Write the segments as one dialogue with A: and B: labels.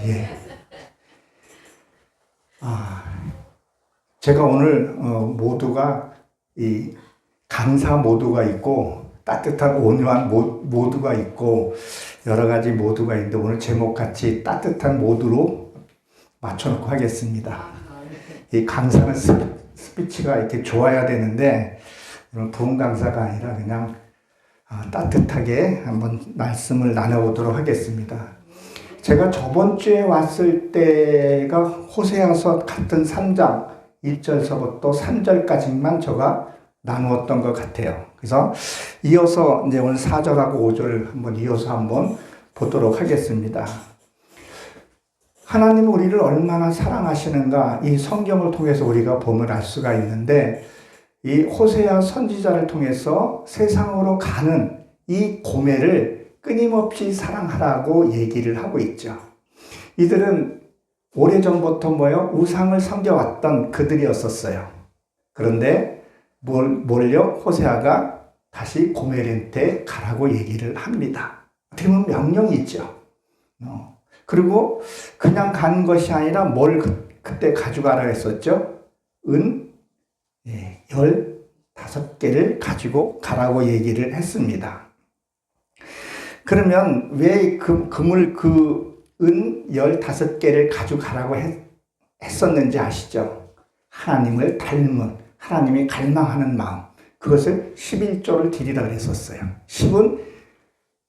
A: 예. 제가 오늘 모두가 이 강사 모두가 있고 따뜻한 온유한 모두가 있고 여러 가지 모두가 있는데 오늘 제목같이 따뜻한 모두로 맞춰놓고 하겠습니다. 이 강사는 스피치가 이렇게 좋아야 되는데 오늘 부흥 강사가 아니라 그냥 따뜻하게 한번 말씀을 나눠보도록 하겠습니다. 제가 저번 주에 왔을 때가 호세아서 같은 3장 1절서부터 3절까지만 제가 나누었던 것 같아요. 그래서 이어서 이제 오늘 4절하고 5절을 한번 이어서 한번 보도록 하겠습니다. 하나님은 우리를 얼마나 사랑하시는가 이 성경을 통해서 우리가 보면 알 수가 있는데 이 호세아 선지자를 통해서 세상으로 가는 이 고멜을 끊임없이 사랑하라고 얘기를 하고 있죠. 이들은 오래전부터 우상을 섬겨왔던 그들이었었어요. 그런데 뭘요? 호세아가 다시 고멜한테 가라고 얘기를 합니다. 어떻게 보면 명령이 있죠. 그리고 그냥 간 것이 아니라 뭘 그때 가져가라 했었죠? 은 15개를 가지고 가라고 얘기를 했습니다. 그러면 왜 은 15개를 가져가라고 했었는지 아시죠? 하나님을 닮은, 하나님이 갈망하는 마음, 그것을 11조를 드리라 그랬었어요. 10은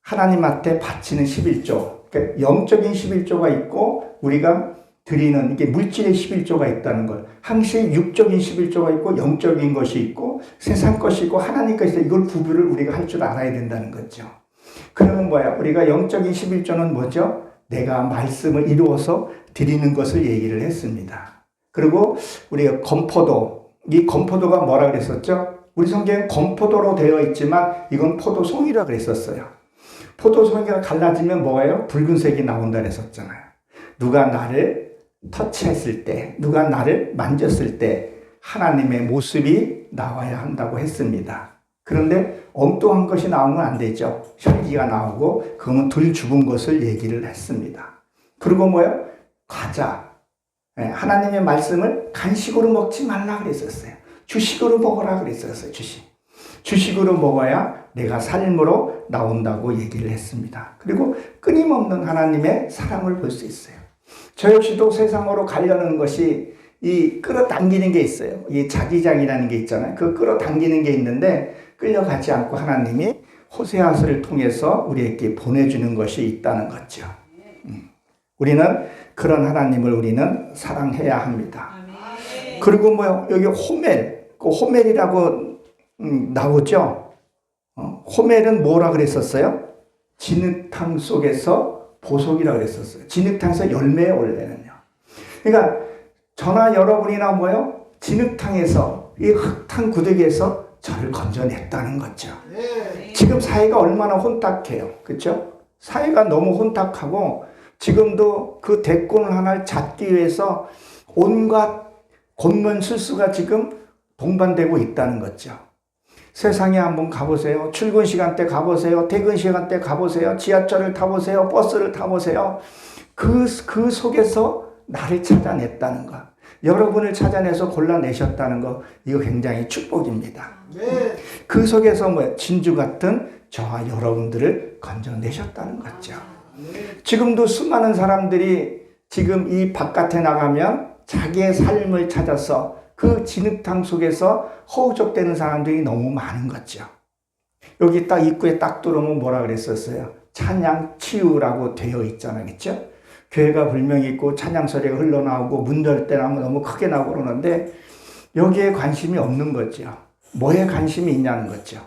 A: 하나님한테 바치는 11조, 그러니까 영적인 11조가 있고 우리가 드리는 이게 물질의 11조가 있다는 걸, 항시 육적인 11조가 있고 영적인 것이 있고 세상 것이 있고 하나님 것이 있고 이걸 구분을 우리가 할 줄 알아야 된다는 거죠. 그러면 뭐야? 우리가 영적인 11조는 뭐죠? 내가 말씀을 이루어서 드리는 것을 얘기를 했습니다. 그리고 우리가 건포도, 이 건포도가 뭐라 그랬었죠? 우리 성경엔 건포도로 되어 있지만 이건 포도송이라 그랬었어요. 포도송이가 갈라지면 뭐예요? 붉은색이 나온다 그랬었잖아요. 누가 나를 터치했을 때, 누가 나를 만졌을 때 하나님의 모습이 나와야 한다고 했습니다. 그런데 엉뚱한 것이 나오면 안 되죠. 혈기가 나오고 그거는 덜 죽은 것을 얘기를 했습니다. 그리고 뭐예요? 과자. 하나님의 말씀을 간식으로 먹지 말라 그랬었어요. 주식으로 먹으라 그랬었어요. 주식으로 먹어야 내가 삶으로 나온다고 얘기를 했습니다. 그리고 끊임없는 하나님의 사랑을 볼 수 있어요. 저 역시도 세상으로 가려는 것이 이 끌어당기는 게 있어요. 이 자기장이라는 게 있잖아요. 그 끌어당기는 게 있는데 끌려가지 않고 하나님이 호세아서를 통해서 우리에게 보내주는 것이 있다는 거죠. 우리는 그런 하나님을 우리는 사랑해야 합니다. 그리고 여기 호멜, 그 호멜이라고 나오죠. 호멜은 뭐라 그랬었어요? 진흙탕 속에서 보석이라고 그랬었어요. 진흙탕에서 열매예요, 원래는요. 그러니까 저나 여러분이나 진흙탕에서 이 흙탕 구덩이에서 저를 건져냈다는 거죠. 지금 사회가 얼마나 혼탁해요. 그렇죠? 사회가 너무 혼탁하고 지금도 그 대권을 하나를 잡기 위해서 온갖 곤문술수가 지금 동반되고 있다는 거죠. 세상에 한번 가보세요. 출근 시간대 가보세요. 퇴근 시간대 가보세요. 지하철을 타보세요. 버스를 타보세요. 그 속에서 나를 찾아냈다는 것. 여러분을 찾아내서 골라내셨다는 것. 이거 굉장히 축복입니다. 네. 그 속에서 진주 같은 저와 여러분들을 건져내셨다는 거죠. 네. 지금도 수많은 사람들이 지금 이 바깥에 나가면 자기의 삶을 찾아서 그 진흙탕 속에서 허우적대는 사람들이 너무 많은 거죠. 여기 딱 입구에 딱 들어오면 뭐라 그랬었어요? 찬양 치유라고 되어 있잖아요. 그렇죠? 교회가 불명이 있고 찬양 소리가 흘러나오고 문 열 때 나면 너무 크게 나오고 그러는데 여기에 관심이 없는 거죠. 뭐에 관심이 있냐는 거죠.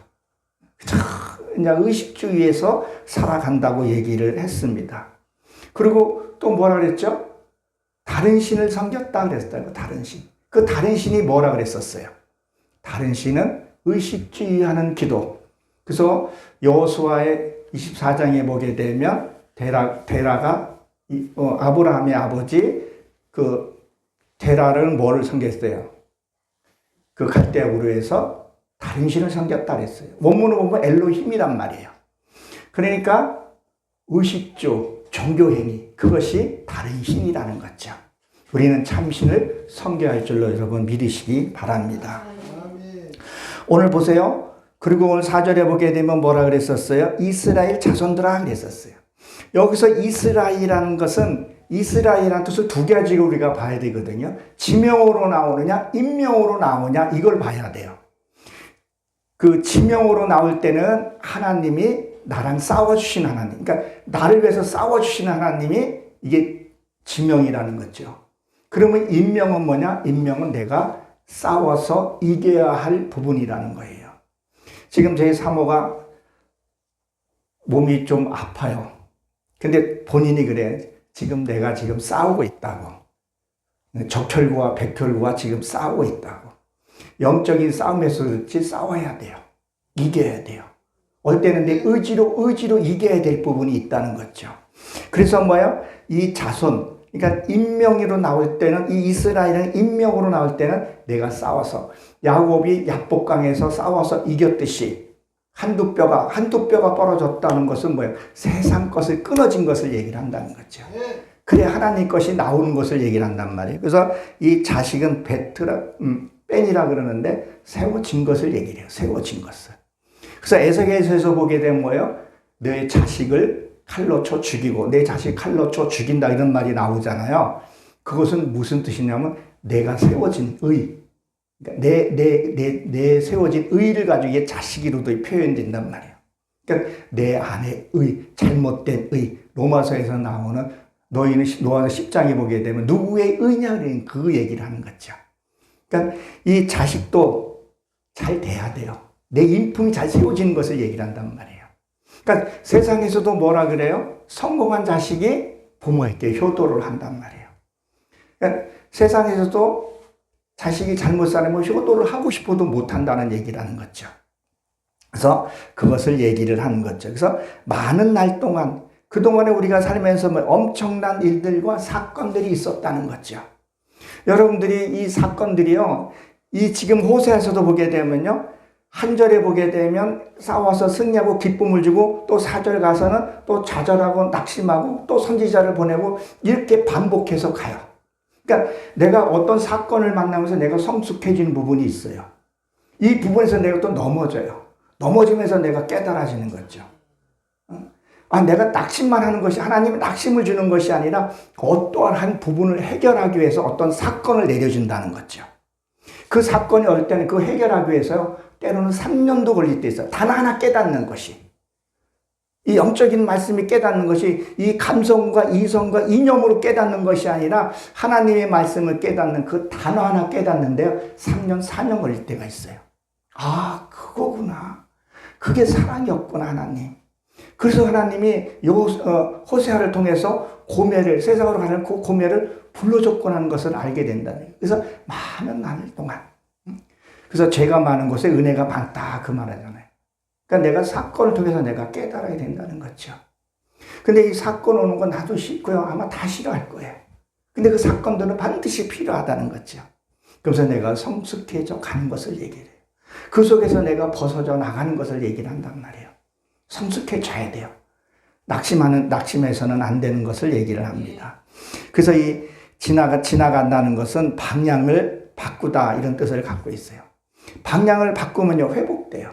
A: 그냥 의식주의에서 살아간다고 얘기를 했습니다. 그리고 또 뭐라 그랬죠? 다른 신을 섬겼다 그랬어요. 다른 신. 그 다른 신이 뭐라 그랬었어요? 다른 신은 의식주의하는 기도. 그래서 여호수아의 24장에 보게 되면 데라가 아브라함의 아버지 그 데라를 뭐를 섬겼어요? 그 갈대아 우르에서 다른 신을 섬겼다 그랬어요. 원문을 보면 엘로힘이란 말이에요. 그러니까 의식주, 종교행위, 그것이 다른 신이라는 거죠. 우리는 참신을 섬겨야 할 줄로 여러분 믿으시기 바랍니다. 오늘 보세요. 그리고 오늘 4절에 보게 되면 뭐라 그랬었어요? 이스라엘 자손들아 그랬었어요. 여기서 이스라엘이라는 것은 이스라엘이라는 뜻을 두 가지로 우리가 봐야 되거든요. 지명으로 나오느냐 인명으로 나오냐 이걸 봐야 돼요. 그 지명으로 나올 때는 하나님이 나랑 싸워주신 하나님, 그러니까 나를 위해서 싸워주신 하나님이 이게 지명이라는 거죠. 그러면 인명은 뭐냐? 인명은 내가 싸워서 이겨야 할 부분이라는 거예요. 지금 제 사모가 몸이 좀 아파요. 근데 본인이 그래. 지금 내가 지금 싸우고 있다고. 적혈구와 백혈구와 지금 싸우고 있다고. 영적인 싸움에서 그렇지 싸워야 돼요. 이겨야 돼요. 어떨 때는 내 의지로 이겨야 될 부분이 있다는 거죠. 그래서 뭐예요? 이 자손, 그러니까 인명으로 나올 때는 이 이스라엘은 인명으로 나올 때는 내가 싸워서 야곱이 야복강에서 싸워서 이겼듯이 한두 뼈가 벌어졌다는 것은 뭐예요? 세상 것을 끊어진 것을 얘기를 한다는 거죠. 그래 하나님 것이 나오는 것을 얘기를 한단 말이에요. 그래서 이 자식은 뺀이라 그러는데 세워진 것을 얘기를 해요. 세워진 것을. 그래서 에스겔서에서 보게 되면 뭐예요? 내 자식을 칼로 쳐 죽이고 내 자식 칼로 쳐 죽인다 이런 말이 나오잖아요. 그것은 무슨 뜻이냐면 내가 세워진 의, 그러니까 내 세워진 의를 가지고 이게 자식이로도 표현된단 말이에요. 그러니까 내 안에 의, 잘못된 의, 로마서에서 나오는 너희는 로마서 10장에 보게 되면 누구의 의냐 그 얘기를 하는 거죠. 그러니까 이 자식도 잘 돼야 돼요. 내 인품이 잘 세워지는 것을 얘기를 한단 말이에요. 그러니까 세상에서도 뭐라 그래요? 성공한 자식이 부모에게 효도를 한단 말이에요. 그러니까 세상에서도 자식이 잘못 살면 효도를 하고 싶어도 못한다는 얘기라는 거죠. 그래서 그것을 얘기를 하는 거죠. 그래서 많은 날 동안 그동안에 우리가 살면서 엄청난 일들과 사건들이 있었다는 거죠. 여러분들이 이 사건들이요, 이 지금 호세아서도 보게 되면요, 한 절에 보게 되면 싸워서 승리하고 기쁨을 주고 또 4절 가서는 또 좌절하고 낙심하고 또 선지자를 보내고 이렇게 반복해서 가요. 그러니까 내가 어떤 사건을 만나면서 내가 성숙해지는 부분이 있어요. 이 부분에서 내가 또 넘어져요. 넘어지면서 내가 깨달아지는 거죠. 내가 낙심만 하는 것이 하나님은 낙심을 주는 것이 아니라 어떠한 한 부분을 해결하기 위해서 어떤 사건을 내려준다는 거죠. 그 사건이 올 때는 그 해결하기 위해서 때로는 3년도 걸릴 때 있어요. 단 하나 깨닫는 것이. 이 영적인 말씀이 깨닫는 것이 이 감성과 이성과 이념으로 깨닫는 것이 아니라 하나님의 말씀을 깨닫는 그 단어 하나 깨닫는데요. 3년, 4년 걸릴 때가 있어요. 아, 그거구나. 그게 사랑이었구나, 하나님. 그래서 하나님이 호세아를 통해서 고멜을, 세상으로 가는 그 고멜을 불러줬구나 하는 것을 알게 된다는 거예요. 그래서 많은 날 동안. 그래서 죄가 많은 곳에 은혜가 많다 그 말하잖아요. 그러니까 내가 사건을 통해서 내가 깨달아야 된다는 거죠. 근데 이 사건 오는 건 나도 싫고요. 아마 다 싫어할 거예요. 근데 그 사건들은 반드시 필요하다는 거죠. 그래서 내가 성숙해져 가는 것을 얘기를 해요. 그 속에서 내가 벗어져 나가는 것을 얘기를 한단 말이에요. 성숙해져야 돼요. 낙심해서는 안 되는 것을 얘기를 합니다. 그래서 이 지나간다는 것은 방향을 바꾸다 이런 뜻을 갖고 있어요. 방향을 바꾸면요 회복돼요.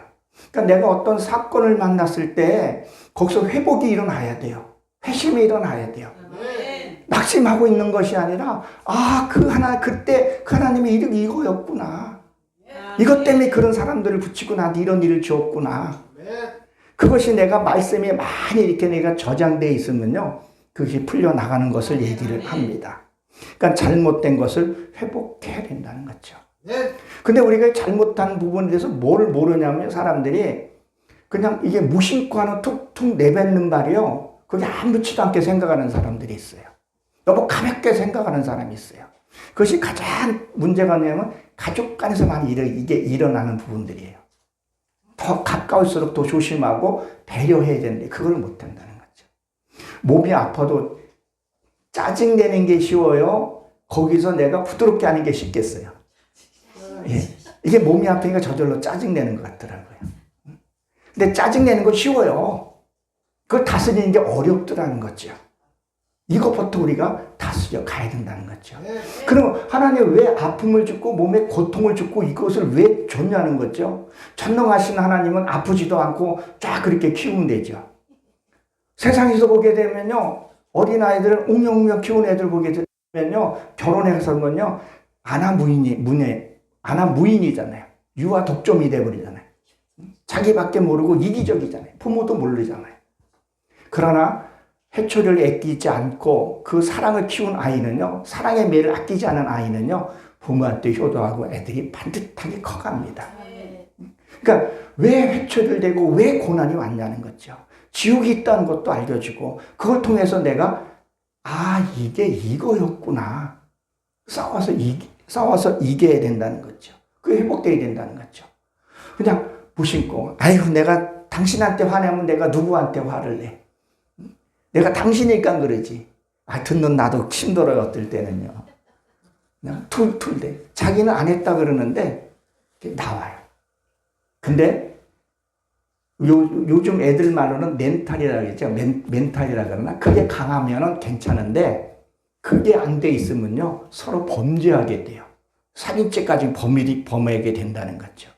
A: 그러니까 내가 어떤 사건을 만났을 때 거기서 회복이 일어나야 돼요. 회심이 일어나야 돼요. 낙심하고 있는 것이 아니라 그때 그 하나님의 이름이 이거였구나. 이것 때문에 그런 사람들을 붙이고 나한테 이런 일을 주었구나. 그것이 내가 말씀에 많이 이렇게 내가 저장되어 있으면요 그것이 풀려나가는 것을 얘기를 합니다. 그러니까 잘못된 것을 회복해야 된다는 거죠. 근데 우리가 잘못한 부분에 대해서 뭘 모르냐면 사람들이 그냥 이게 무심코 하는 툭툭 내뱉는 말이요. 그게 아무렇지도 않게 생각하는 사람들이 있어요. 너무 가볍게 생각하는 사람이 있어요. 그것이 가장 문제가 뭐냐면 가족 간에서 많이 이게 일어나는 부분들이에요. 더 가까울수록 더 조심하고 배려해야 되는데 그걸 못한다는 거죠. 몸이 아파도 짜증내는 게 쉬워요? 거기서 내가 부드럽게 하는 게 쉽겠어요? 예. 이게 몸이 아프니까 저절로 짜증내는 것 같더라고요. 근데 짜증내는 건 쉬워요. 그걸 다스리는 게 어렵더라는 거죠. 이것부터 우리가 다스려 가야 된다는 거죠. 그럼 하나님 왜 아픔을 주고 몸에 고통을 주고 이것을 왜 줬냐는 거죠. 전능하신 하나님은 아프지도 않고 쫙 그렇게 키우면 되죠. 세상에서 보게 되면요, 어린아이들 웅영웅영 키우는 애들 보게 되면요, 결혼해서는요 아나무인이잖아요. 유아 독점이 돼버리잖아요. 자기밖에 모르고 이기적이잖아요. 부모도 모르잖아요. 그러나 해초를 아끼지 않고 그 사랑을 키운 아이는요, 사랑의 매를 아끼지 않은 아이는요, 부모한테 효도하고 애들이 반듯하게 커갑니다. 그러니까 왜 회초를 대고 왜 고난이 왔냐는 거죠. 지옥이 있다는 것도 알려주고 그걸 통해서 내가 이게 이거였구나. 싸워서 이겨야 된다는 거죠. 그게 회복돼야 된다는 거죠. 그냥 무심코 아이고 내가 당신한테 화내면 내가 누구한테 화를 내. 내가 당신이니까 그러지. 듣는 나도 힘들어요. 어떨 때는요. 그냥 툴툴대. 자기는 안 했다 그러는데 나와요. 근데 요즘 애들 말로는 멘탈이라고 그러죠. 멘탈이라고 그러나 그게 강하면은 괜찮은데 그게 안 돼 있으면요 서로 범죄하게 돼요. 살인죄까지 범하게 된다는 거죠.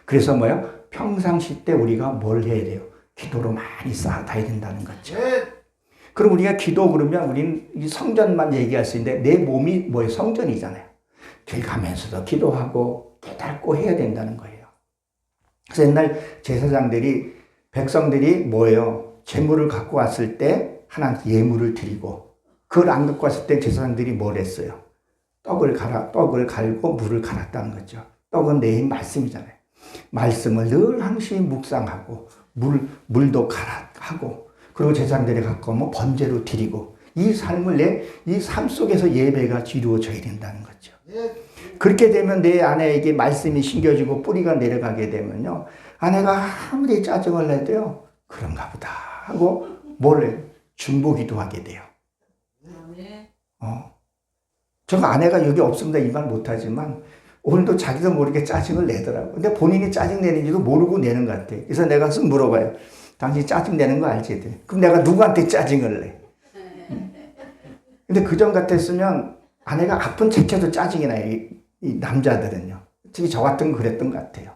A: 그래서 뭐요? 평상시 때 우리가 뭘 해야 돼요? 기도로 많이 쌓아야 된다는 거죠. 그럼 우리가 기도 그러면 우리는 성전만 얘기할 수 있는데 내 몸이 뭐예요? 성전이잖아요. 길 가면서도 기도하고 깨닫고 해야 된다는 거예요. 그래서 옛날 제사장들이 백성들이 뭐예요? 재물을 갖고 왔을 때 하나님께 예물을 드리고 그걸 안 갖고 왔을 때 제사장들이 뭘 했어요? 떡을 갈고 물을 갈았다는 거죠. 떡은 내 말씀이잖아요. 말씀을 늘 항시 묵상하고 물도 하고 그리고 제사장들이 갖고 오면 번제로 드리고 이 삶을 이 삶 속에서 예배가 이루어져야 된다는 거죠. 그렇게 되면 내 아내에게 말씀이 심겨지고 뿌리가 내려가게 되면요. 아내가 아무리 짜증을 내도요. 그런가 보다 하고 중보기도 하게 돼요. 제가 아내가 여기 없습니다 이 말 못하지만 오늘도 자기도 모르게 짜증을 내더라고요. 근데 본인이 짜증 내는지도 모르고 내는 것 같아요. 그래서 내가 쓱 물어봐요. 당신 짜증 내는 거 알지? 그럼 내가 누구한테 짜증을 내? 근데 그전 같았으면 아내가 아픈 척해도 짜증이 나요. 이 남자들은요. 특히 저 같은 거 그랬던 것 같아요.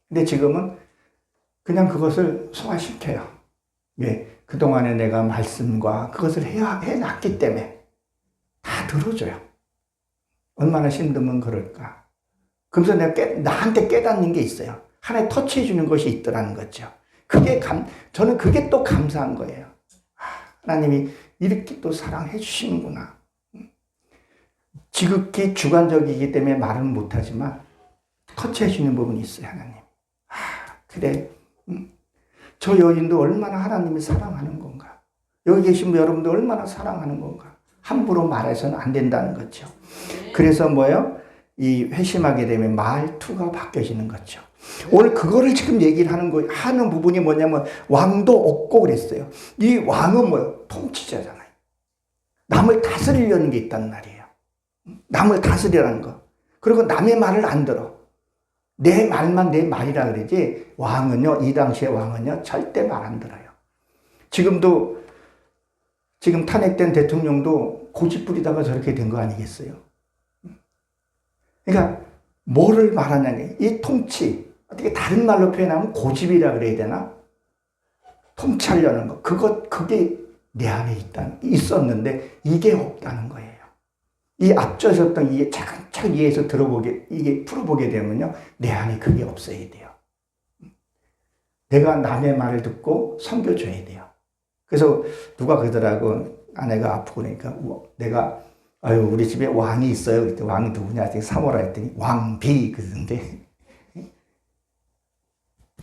A: 근데 지금은 그냥 그것을 소화시켜요. 왜? 그동안에 내가 말씀과 그것을 해놨기 때문에 다 들어줘요. 얼마나 힘들면 그럴까. 그러면서 나한테 깨닫는 게 있어요. 하나님 터치해 주는 것이 있더라는 거죠. 저는 그게 또 감사한 거예요. 하나님이 이렇게 또 사랑해 주시는구나. 지극히 주관적이기 때문에 말은 못하지만 터치해 주는 부분이 있어요, 하나님. 그래. 저 여인도 얼마나 하나님이 사랑하는 건가. 여기 계신 여러분도 얼마나 사랑하는 건가. 함부로 말해서는 안 된다는 거죠. 그래서 이 회심하게 되면 말투가 바뀌어지는 거죠. 오늘 그거를 지금 얘기를 하는 부분이 뭐냐면 왕도 없고 그랬어요. 이 왕은 통치자잖아요. 남을 다스리려는 게 있단 말이에요. 남을 다스리라는 거. 그리고 남의 말을 안 들어. 내 말만 내 말이라 그러지 왕은요, 이 당시의 왕은요, 절대 말 안 들어요. 지금 탄핵된 대통령도 고집 부리다가 저렇게 된 거 아니겠어요? 그러니까 뭐를 말하냐니 이 통치, 어떻게 다른 말로 표현하면 고집이라 그래야 되나? 통치하려는 거. 그게 내 안에 있었는데 이게 없다는 거예요. 이 앞서셨던 이게 차근차근 이해해서 이게 풀어보게 되면요. 내 안에 그게 없어야 돼요. 내가 남의 말을 듣고 섬겨줘야 돼요. 그래서 누가 그러더라고. 아내가 아프고 그러니까 내가 우리 집에 왕이 있어요. 그때 왕이 누구냐 했더니 사모라 했더니 왕비 그러던데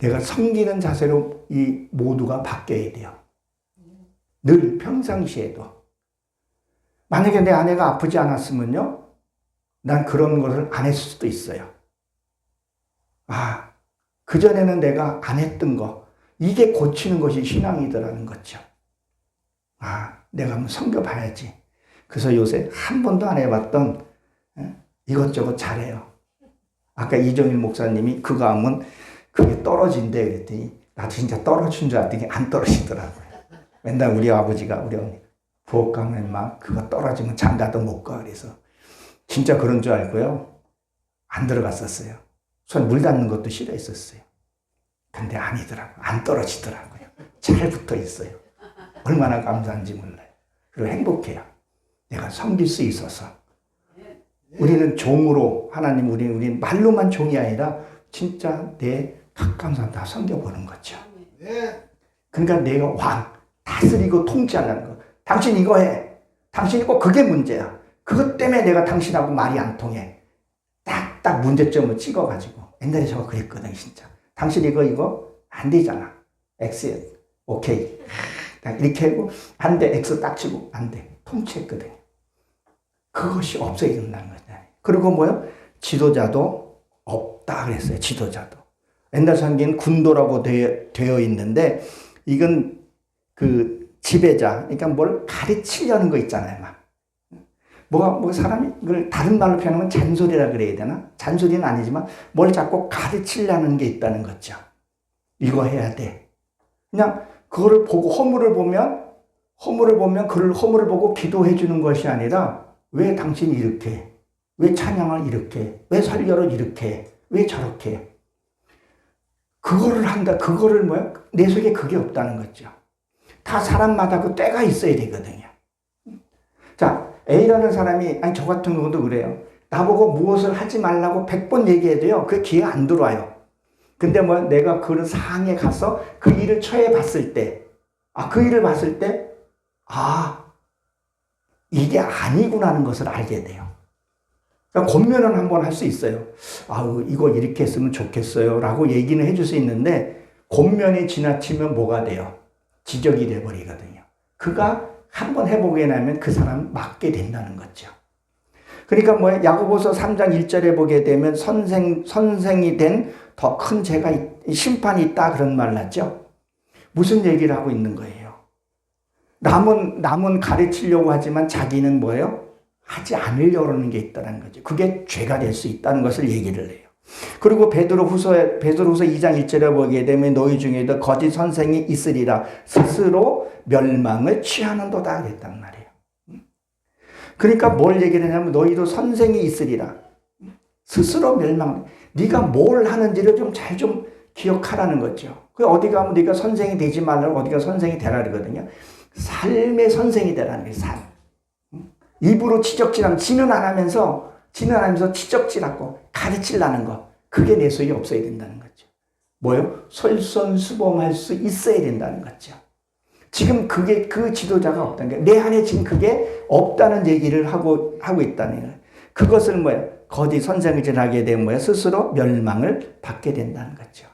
A: 내가 섬기는 자세로 이 모두가 바뀌어야 돼요. 늘 평상시에도. 만약에 내 아내가 아프지 않았으면요. 난 그런 것을 안 했을 수도 있어요. 그전에는 내가 안 했던 거. 이게 고치는 것이 신앙이더라는 거죠. 내가 한번 섬겨봐야지. 그래서 요새 한 번도 안 해봤던 이것저것 잘해요. 아까 이종일 목사님이 그거 하면 그게 떨어진대 그랬더니 나도 진짜 떨어진 줄 알았더니 안 떨어지더라고요. 맨날 우리 아버지가 우리 어머니 부엌 가면 막 그거 떨어지면 장가도 못 가. 그래서 진짜 그런 줄 알고요. 안 들어갔었어요. 손 물 닿는 것도 싫어했었어요. 근데 아니더라고요. 안 떨어지더라고요. 잘 붙어 있어요. 얼마나 감사한지 몰라요. 그리고 행복해요. 내가 섬길 수 있어서. 우리는 종으로 하나님 우리 말로만 종이 아니라 진짜 내 각각 사람 다 섬겨보는 거죠. 그러니까 내가 왕 다스리고 통치하려는 거. 당신 이거 해. 당신이 꼭 그게 문제야. 그것 때문에 내가 당신하고 말이 안 통해. 딱 문제점을 찍어가지고 옛날에 저가 그랬거든요. 진짜. 당신 이거 안 되잖아. X 오케이. 이렇게 하고 안 돼. X 딱 치고 안 돼. 통치했거든요. 그것이 없어야 된다는 거죠. 그리고 뭐요? 지도자도 없다 그랬어요. 지도자도. 옛날 성경은 군도라고 되어 있는데 이건 그 지배자, 그러니까 뭘 가르치려는 거 있잖아요. 막. 사람이 이걸 다른 말로 표현하면 잔소리라 그래야 되나? 잔소리는 아니지만 뭘 자꾸 가르치려는 게 있다는 거죠. 이거 해야 돼. 그냥 그거를 보고 허물을 보면 그 허물을 보고 기도해 주는 것이 아니라 왜 당신이 이렇게 해? 왜 찬양을 이렇게 해? 왜 설교를 이렇게 해? 왜 저렇게 해? 그거를 한다. 그거를 뭐야? 내 속에 그게 없다는 거죠. 다 사람마다 그 때가 있어야 되거든요. 자, A라는 사람이, 아니, 저 같은 경우도 그래요. 나보고 무엇을 하지 말라고 100번 얘기해도요, 그게 귀에 안 들어와요. 근데 뭐 내가 그런 상황에 가서 그 일을 처해 봤을 때, 그 일을 봤을 때, 이게 아니구나 하는 것을 알게 돼요. 그러니까 권면은 한번 할 수 있어요. 이거 이렇게 했으면 좋겠어요. 라고 얘기는 해줄 수 있는데, 권면이 지나치면 뭐가 돼요? 지적이 돼버리거든요. 그가 한번 해보게 되면 그 사람 맞게 된다는 거죠. 그러니까 뭐예요? 야고보서 3장 1절에 보게 되면 선생이 된 더 큰 죄가 심판이 있다 그런 말 나죠. 무슨 얘기를 하고 있는 거예요? 남은 가르치려고 하지만 자기는 뭐예요? 하지 않으려고 하는 게 있다는 거죠. 그게 죄가 될 수 있다는 것을 얘기를 해요. 그리고 베드로후서 2장 1절에 보게 되면 너희 중에도 거짓 선생이 있으리라 스스로 멸망을 취하는도다 그랬단 말이에요. 그러니까 뭘 얘기를 하냐면 너희도 선생이 있으리라. 스스로 멸망. 네가 뭘 하는지를 좀 잘 좀 기억하라는 거죠. 어디 가면 네가 선생이 되지 말라고 어디가 선생이 되라 그러거든요. 삶의 선생이 되라는 거예요. 삶. 입으로 지적질하면 지는 안 하면서 지적질하고 가르치려는 거. 그게 내 속에 없어야 된다는 거죠. 뭐요? 솔선수범할 수 있어야 된다는 거죠. 지금 그게 그 지도자가 없다는 거예요. 내 안에 지금 그게 없다는 얘기를 하고 있다는 거예요. 그것을 뭐예요? 거짓 선생을 하게 되면 뭐예요? 스스로 멸망을 받게 된다는 거죠.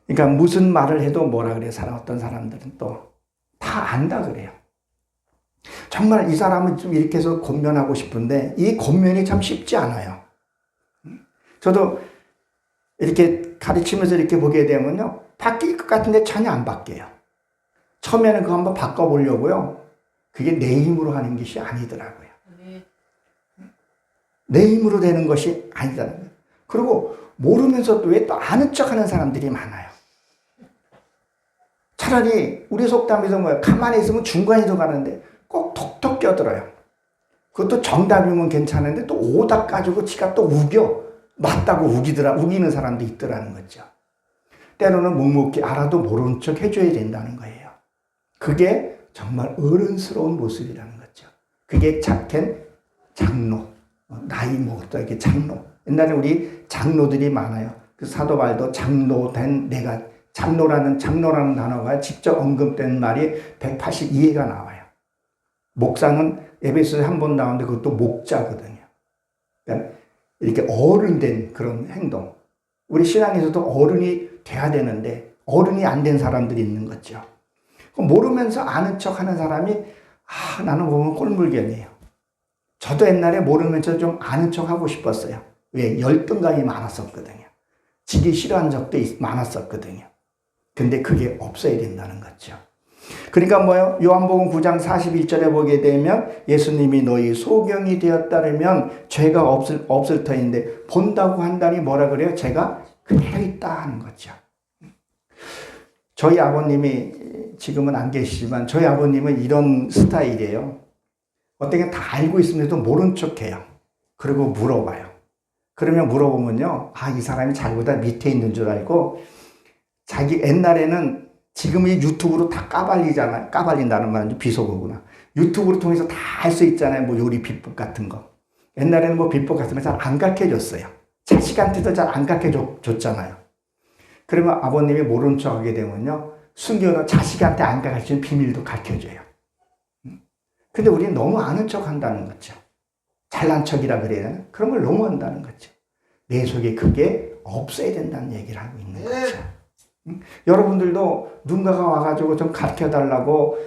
A: 그러니까 무슨 말을 해도 뭐라 그래요? 어떤 사람들은 또 다 안다 그래요. 정말 이 사람은 좀 이렇게 해서 권면하고 싶은데 이 권면이 참 쉽지 않아요. 저도 이렇게 가르치면서 이렇게 보게 되면요. 바뀔 것 같은데 전혀 안 바뀌어요. 처음에는 그거 한번 바꿔보려고요. 그게 내 힘으로 하는 것이 아니더라고요. 내 힘으로 되는 것이 아니다는 거예요. 그리고 모르면서도 왜 또 아는 척 하는 사람들이 많아요. 차라리 우리 속담에서 뭐예요? 가만히 있으면 중간에도 가는데 꼭 톡톡 껴들어요. 그것도 정답이면 괜찮은데 또 오답 가지고 지가 또 맞다고 우기는 사람도 있더라는 거죠. 때로는 묵묵히 알아도 모르는 척 해줘야 된다는 거예요. 그게 정말 어른스러운 모습이라는 거죠. 그게 착한 장로, 나이 먹었다 이렇게 장로. 옛날에 우리 장로들이 많아요. 그 사도 바울도 장로된 내가 장로라는 단어가 직접 언급된 말이 182회가 나와요. 목사는 에베소에 한 번 나오는데 그것도 목자거든요. 그러니까 이렇게 어른된 그런 행동. 우리 신앙에서도 어른이 돼야 되는데 어른이 안 된 사람들이 있는 거죠. 모르면서 아는 척 하는 사람이 나는 보면 꼴물견이에요. 저도 옛날에 모르면서 좀 아는 척 하고 싶었어요. 왜? 열등감이 많았었거든요. 지기 싫어한 적도 많았었거든요. 근데 그게 없어야 된다는 거죠. 그러니까 뭐예요? 요한복음 9장 41절에 보게 되면 예수님이 너희 소경이 되었다면 죄가 없을 터인데 본다고 한다니 뭐라 그래요? 죄가 그대로 있다 하는 거죠. 저희 아버님이 지금은 안 계시지만 저희 아버님은 이런 스타일이에요. 어떤 게 다 알고 있으면서도 모른 척해요. 그리고 물어봐요. 그러면 물어보면요, 아, 이 사람이 자기보다 밑에 있는 줄 알고, 자기 옛날에는 지금 이 유튜브로 다 까발리잖아요. 까발린다는 말은 비속어구나. 유튜브를 통해서 다 할 수 있잖아요. 뭐 요리 비법 같은 거. 옛날에는 뭐 비법 같은 거 잘 안 가르쳐 줬어요. 자식한테도 잘 안 가르쳐 줬잖아요. 그러면 아버님이 모른 척 하게 되면요, 숨겨놓은 자식한테 안 가르치는 비밀도 가르쳐 줘요. 근데 우리는 너무 아는 척 한다는 거죠. 잘난 척이라 그래야 되나? 그런 걸 너무 한다는 거죠. 내 속에 그게 없어야 된다는 얘기를 하고 있는 거죠. 여러분들도 누군가가 와가지고 좀 가르쳐 달라고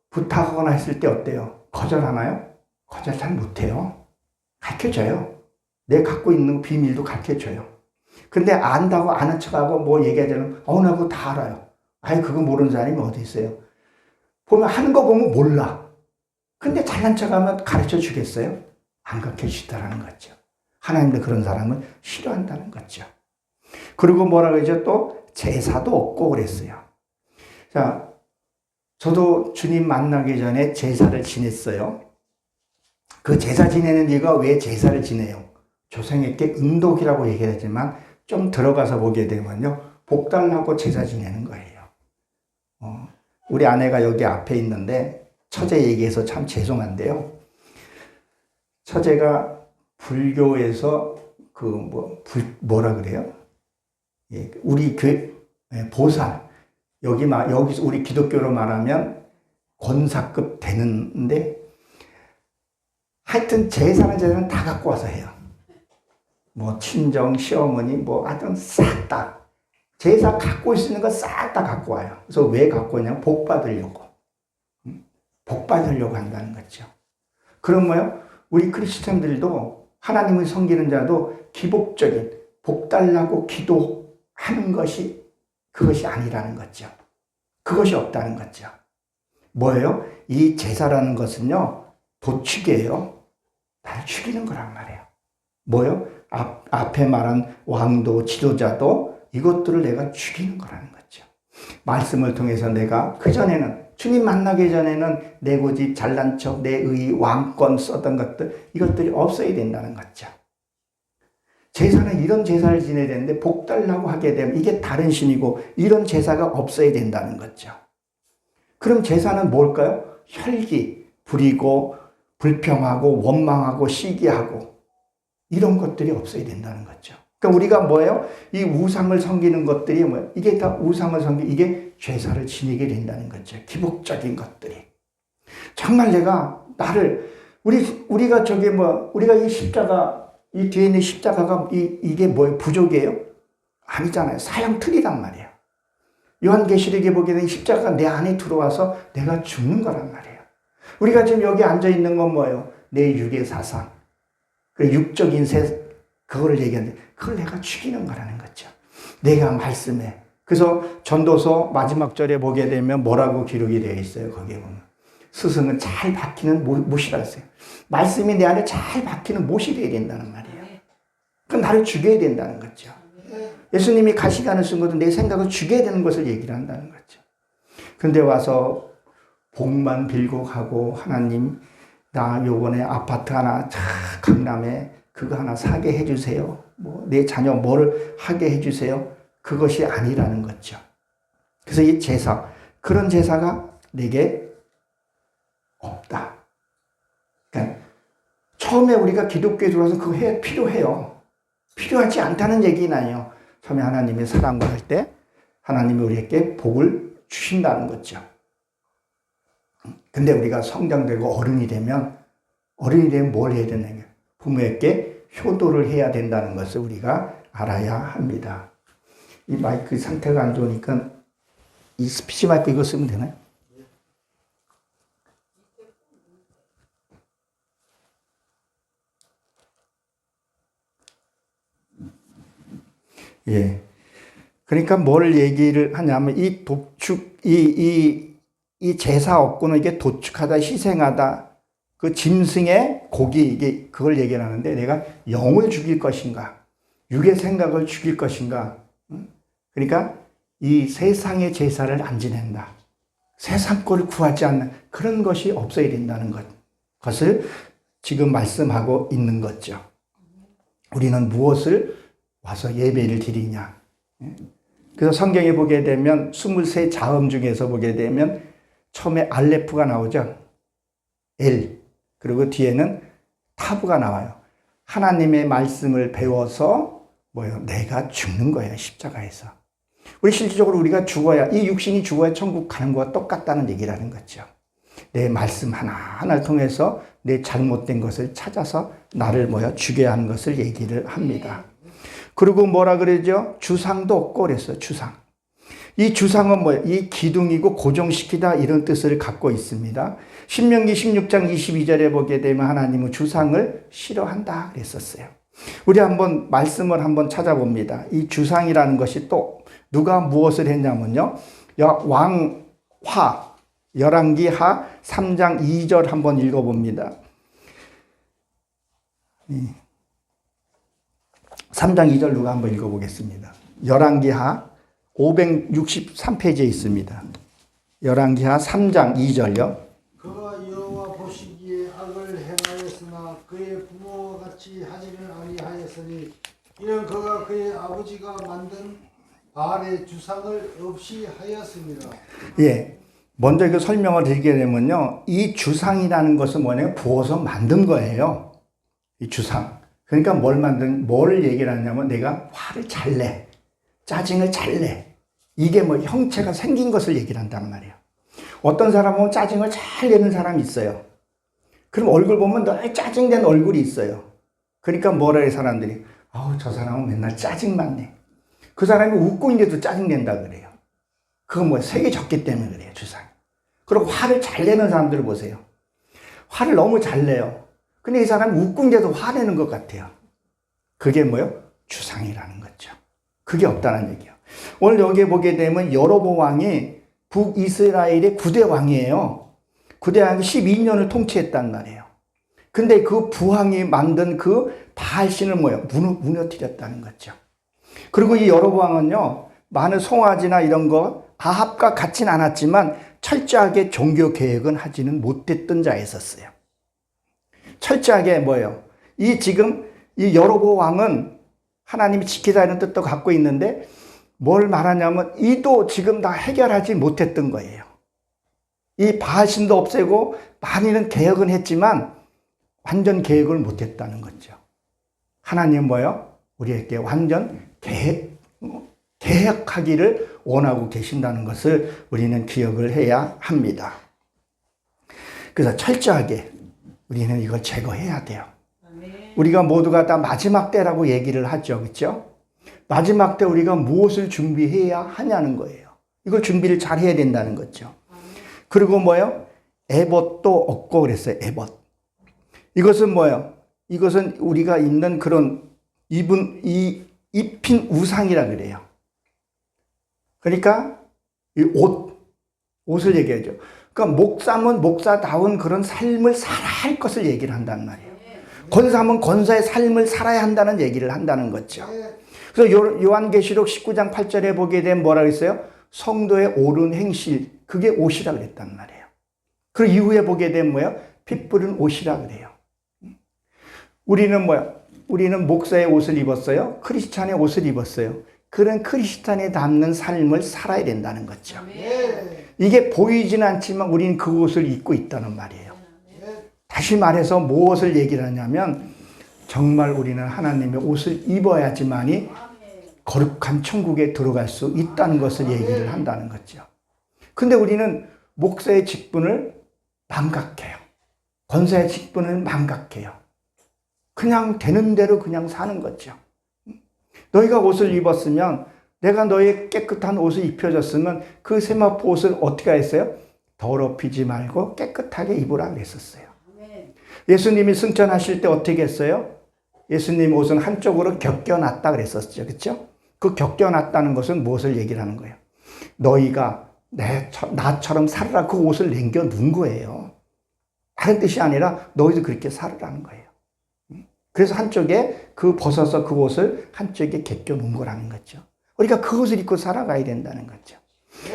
A: 부탁하거나 했을 때 어때요? 거절하나요? 거절 잘 못해요. 가르쳐 줘요. 내 갖고 있는 비밀도 가르쳐 줘요. 근데 안다고 아는 척하고 뭐 얘기하자면, 나 그거 다 알아요. 아니, 그거 모르는 사람이 어디 있어요? 보면 하는 거 보면 몰라. 근데 잘난 척하면 가르쳐 주겠어요? 안 가르쳐 주시다라는 거죠. 하나님도 그런 사람은 싫어한다는 거죠. 그리고 뭐라 그러죠? 또 제사도 없고 그랬어요. 자, 저도 주님 만나기 전에 제사를 지냈어요. 그 제사 지내는 이유가 왜 제사를 지내요? 조상에게 응독이라고 얘기하지만 좀 들어가서 보게 되면요, 복 달라고 제사 지내는 거예요. 우리 아내가 여기 앞에 있는데 처제 얘기해서 참 죄송한데요. 처제가 불교에서 뭐라 그래요? 예, 우리 보살, 여기서 우리 기독교로 말하면 권사급 되는데, 하여튼 제사는 다 갖고 와서 해요. 뭐 친정, 시어머니, 뭐 하여튼 싹 다. 제사 갖고 있는 거 싹 다 갖고 와요. 그래서 왜 갖고 오냐면 복 받으려고. 복 받으려고 한다는 거죠. 그럼 뭐요? 우리 크리스천들도 하나님을 섬기는 자도 기복적인 복 달라고 기도하는 것이 그것이 아니라는 거죠. 그것이 없다는 거죠. 뭐예요? 이 제사라는 것은요, 도축이에요. 나를 죽이는 거란 말이에요. 뭐예요? 앞에 말한 왕도 지도자도 이것들을 내가 죽이는 거라는 거죠. 말씀을 통해서 내가 그전에는, 주님 만나기 전에는 내 고집, 잘난 척, 내 의, 왕권 썼던 것들, 이것들이 없어야 된다는 거죠. 제사는 이런 제사를 지내야 되는데 복 달라고 하게 되면 이게 다른 신이고 이런 제사가 없어야 된다는 거죠. 그럼 제사는 뭘까요? 혈기, 부리고 불평하고 원망하고 시기하고 이런 것들이 없어야 된다는 거죠. 그러니까 우리가 뭐예요? 이 우상을 섬기는 것들이 뭐예요? 이게 다 우상을 이게 제사를 지내게 된다는 거죠. 기복적인 것들이. 정말 내가 우리가 우리가 이 십자가, 이 뒤에 있는 십자가가 이게 뭐예요? 부족이에요? 아니잖아요. 사형 틀이란 말이에요. 요한계시록에 보게 되는 십자가가 내 안에 들어와서 내가 죽는 거란 말이에요. 우리가 지금 여기 앉아 있는 건 뭐예요? 내 육의 사상, 그 육적인 그거를 얘기하는데 그걸 내가 죽이는 거라는 거죠. 내가 말씀해. 그래서 전도서 마지막 절에 보게 되면 뭐라고 기록이 되어 있어요? 거기에 보면 스승은 잘 박히는 못이라 했어요. 말씀이 내 안에 잘 박히는 못이 되어야 된다는 말이에요. 그럼 나를 죽여야 된다는 거죠. 예수님이 가시관을 쓴 것도 내 생각을 죽여야 되는 것을 얘기를 한다는 거죠. 그런데 와서 복만 빌고 가고, 하나님 나 요번에 아파트 하나 강남에 그거 하나 사게 해주세요. 뭐 내 자녀 뭐를 하게 해주세요. 그것이 아니라는 거죠. 그래서 이 제사, 그런 제사가 내게 없다. 그러니까 처음에 우리가 기독교에 들어와서 그거 필요해요. 필요하지 않다는 얘기는 아니에요. 처음에 하나님의 사랑과 할 때 하나님이 우리에게 복을 주신다는 거죠. 근데 우리가 성장되고 어른이 되면 뭘 해야 되느냐? 부모에게 효도를 해야 된다는 것을 우리가 알아야 합니다. 이 마이크 상태가 안 좋으니까 이 스피치 마이크 이거 쓰면 되나요? 예. 그러니까 뭘 얘기를 하냐면 이 도축, 이 제사 없고는 이게 도축하다, 희생하다, 그 짐승의 고기, 이게 그걸 얘기를 하는데 내가 영을 죽일 것인가, 육의 생각을 죽일 것인가. 그러니까 이 세상의 제사를 안 지낸다. 세상 꼴을 구하지 않는 그런 것이 없어야 된다는 것을 지금 말씀하고 있는 거죠. 우리는 무엇을 와서 예배를 드리냐. 그래서 성경에 보게 되면 23 자음 중에서 보게 되면 처음에 알레프가 나오죠. 엘. 그리고 뒤에는 타브가 나와요. 하나님의 말씀을 배워서 내가 죽는 거예요. 십자가에서. 우리 실질적으로 우리가 죽어야, 이 육신이 죽어야 천국 가는 거와 똑같다는 얘기라는 거죠. 내 말씀 하나하나를 통해서 내 잘못된 것을 찾아서 나를 죽여야 하는 것을 얘기를 합니다. 그리고 뭐라 그러죠? 주상도 없고 그랬어요. 주상. 이 주상은 이 기둥이고 고정시키다 이런 뜻을 갖고 있습니다. 신명기 16장 22절에 보게 되면 하나님은 주상을 싫어한다 그랬었어요. 우리 한번 말씀을 한번 찾아봅니다. 이 주상이라는 것이 또 누가 무엇을 했냐면요. 왕화 열왕기하 3장 2절 한번 읽어봅니다. 3장 2절 누가 한번 읽어보겠습니다. 열왕기하 563페이지에 있습니다. 열왕기하 3장 2절요.
B: 그가 여호와 보시기에 악을 행하였으나 그의 부모와 같이 하지는 아니하였으니 이는 그가 그의 아버지가 만든 바알의 주상을 없이 하였습니다.
A: 예. 먼저 이거 설명을 드리게 되면요. 이 주상이라는 것은 뭐냐면 부어서 만든 거예요. 이 주상. 그러니까 뭘 얘기를 하냐면 내가 화를 잘 내. 짜증을 잘 내. 이게 형체가 생긴 것을 얘기를 한단 말이에요. 어떤 사람은 짜증을 잘 내는 사람이 있어요. 그럼 얼굴 보면 늘 짜증낸 얼굴이 있어요. 그러니까 뭐라 해 사람들이. 저 사람은 맨날 짜증만 내. 그 사람이 웃고 있는데도 짜증낸다 그래요. 그건 색이 적기 때문에 그래요, 주상. 그리고 화를 잘 내는 사람들을 보세요. 화를 너무 잘 내요. 근데 이 사람이 웃고 있는데도 화내는 것 같아요. 그게 주상이라는 거죠. 그게 없다는 얘기예요. 오늘 여기에 보게 되면 여로보암 왕이 북이스라엘의 9대 왕이에요. 9대 왕이 12년을 통치했단 말이에요. 근데 그 부왕이 만든 그 바알신을 무너뜨렸다는 거죠. 그리고 이 여로보암은요, 많은 송아지나 이런 거 아합과 같진 않았지만 철저하게 종교 개혁은 하지는 못했던 자였었어요. 철저하게 이 여로보암 왕은 하나님이 지키자는 뜻도 갖고 있는데 뭘 말하냐면 이도 지금 다 해결하지 못했던 거예요. 이 바알신도 없애고 많이는 개혁은 했지만 완전 개혁을 못했다는 거죠. 하나님은 우리에게 완전 개혁하기를 원하고 계신다는 것을 우리는 기억을 해야 합니다. 그래서 철저하게 우리는 이걸 제거해야 돼요. 우리가 모두가 다 마지막 때라고 얘기를 하죠. 그렇죠? 마지막 때 우리가 무엇을 준비해야 하냐는 거예요. 이걸 준비를 잘 해야 된다는 거죠. 그리고 에봇도 없고 그랬어요. 에봇. 이것은 이것은 우리가 있는 그런 입힌 우상이라 그래요. 그러니까 이 옷을 얘기하죠. 그러니까 목사면 목사다운 그런 삶을 살아야 할 것을 얘기를 한단 말이에요. 권사면 권사의 삶을 살아야 한다는 얘기를 한다는 거죠. 그래서 요한계시록 19장 8절에 보게 되면 뭐라 그랬어요? 성도의 옳은 행실, 그게 옷이라 그랬단 말이에요. 그 이후에 보게 되면 핏부른 옷이라 그래요. 우리는 목사의 옷을 입었어요. 크리스찬의 옷을 입었어요. 그런 크리스찬에 닮는 삶을 살아야 된다는 거죠. 이게 보이진 않지만 우리는 그 옷을 입고 있다는 말이에요. 다시 말해서 무엇을 얘기를 하냐면 정말 우리는 하나님의 옷을 입어야지만이 거룩한 천국에 들어갈 수 있다는 것을 얘기를 한다는 거죠. 근데 우리는 목사의 직분을 망각해요. 권사의 직분을 망각해요. 그냥 되는 대로 그냥 사는 거죠. 너희가 옷을 입었으면 내가 너의 깨끗한 옷을 입혀줬으면 그 세마포 옷을 어떻게 했어요? 더럽히지 말고 깨끗하게 입으라 그랬었어요. 예수님이 승천하실 때 어떻게 했어요? 예수님 옷은 한쪽으로 겹겨놨다 그랬었죠. 그렇죠? 그 겹겨놨다는 것은 무엇을 얘기를 하는 거예요? 너희가 나처럼 살으라 그 옷을 남겨놓은 거예요. 다른 뜻이 아니라 너희도 그렇게 살으라는 거예요. 그래서 한쪽에 벗어서 그 옷을 한쪽에 개껴놓은 거라는 거죠. 우리가 그 옷을 입고 살아가야 된다는 거죠.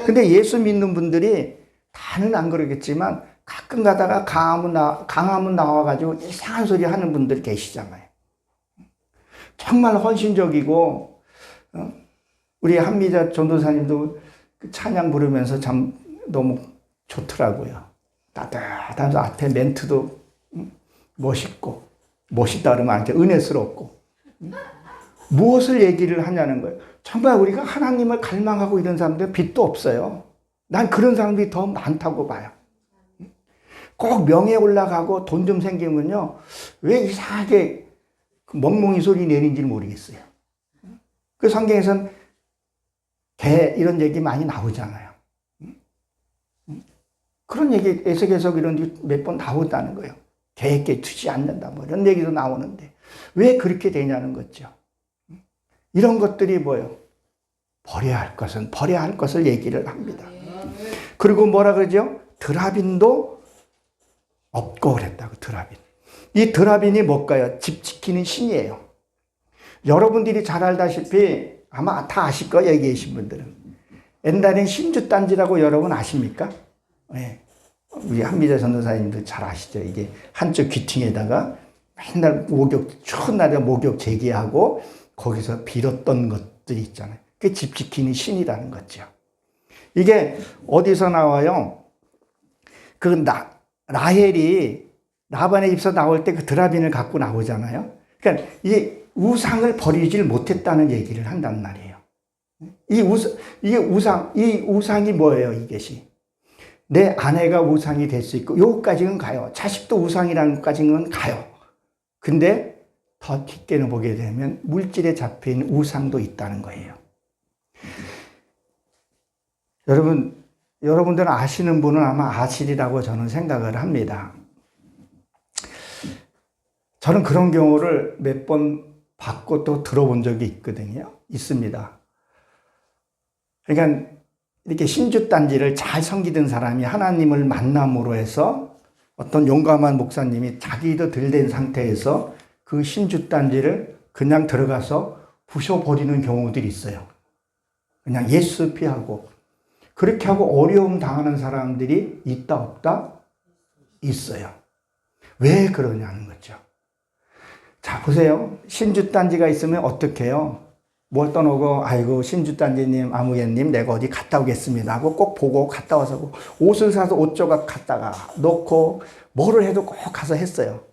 A: 근데 예수 믿는 분들이 다는 안 그러겠지만 가끔 가다가 강화문 나와가지고 이상한 소리 하는 분들 계시잖아요. 정말 헌신적이고, 우리 한미자 전도사님도 그 찬양 부르면서 참 너무 좋더라고요. 따뜻하면서 앞에 멘트도 멋있고, 멋있다 그러면 이제 은혜스럽고, 무엇을 얘기를 하냐는 거예요. 정말 우리가 하나님을 갈망하고 이런 사람들 빚도 없어요. 난 그런 사람들이 더 많다고 봐요. 꼭 명예 올라가고 돈 좀 생기면요, 왜 이상하게 멍멍이 소리 내는지 모르겠어요. 그 성경에서는 개 이런 얘기 많이 나오잖아요. 그런 얘기 에스겔서 이런 게 몇 번 나온다는 거예요. 개에게 투지 않는다 뭐 이런 얘기도 나오는데 왜 그렇게 되냐는 거죠. 이런 것들이 뭐예요? 버려야 할 것은 버려야 할 것을 얘기를 합니다. 그리고 뭐라 그러죠? 드라빈도 없고 그랬다고. 드라빈. 이 드라빈이 뭘까요? 집 지키는 신이에요. 여러분들이 잘 알다시피 아마 다 아실 거예요. 여기 계신 분들은. 옛날엔 신주단지라고 여러분 아십니까? 네. 우리 한미자 전도사님도 잘 아시죠? 이게 한쪽 귀퉁이에다가 맨날 추운 날에 목욕 재개하고 거기서 빌었던 것들이 있잖아요. 그게 집 지키는 신이라는 거죠. 이게 어디서 나와요? 라헬이 라반의 집에서 나올 때 그 드라빈을 갖고 나오잖아요. 그러니까 이 우상을 버리질 못했다는 얘기를 한단 말이에요. 이 우상이 뭐예요, 이것이? 내 아내가 우상이 될 수 있고, 요까지는 가요. 자식도 우상이라는 것까지는 가요. 근데 더 깊게는 보게 되면 물질에 잡힌 우상도 있다는 거예요. 여러분들은 아시는 분은 아마 아시리라고 저는 생각을 합니다. 저는 그런 경우를 몇 번 봤고 또 들어본 적이 있습니다. 그러니까 이렇게 신주단지를 잘 섬기던 사람이 하나님을 만남으로 해서 어떤 용감한 목사님이 자기도 들된 상태에서 그 신주단지를 그냥 들어가서 부셔버리는 경우들이 있어요. 그냥 예수 피하고. 그렇게 하고 어려움 당하는 사람들이 있다 없다? 있어요. 왜 그러냐는 거죠. 자, 보세요. 신주단지가 있으면 어떻게 해요? 뭘 떠놓고, 아이고, 신주단지님, 아무개님, 내가 어디 갔다 오겠습니다 하고 꼭 보고 갔다 와서 옷을 사서 옷 조각 갖다가 놓고 뭐를 해도 꼭 가서 했어요.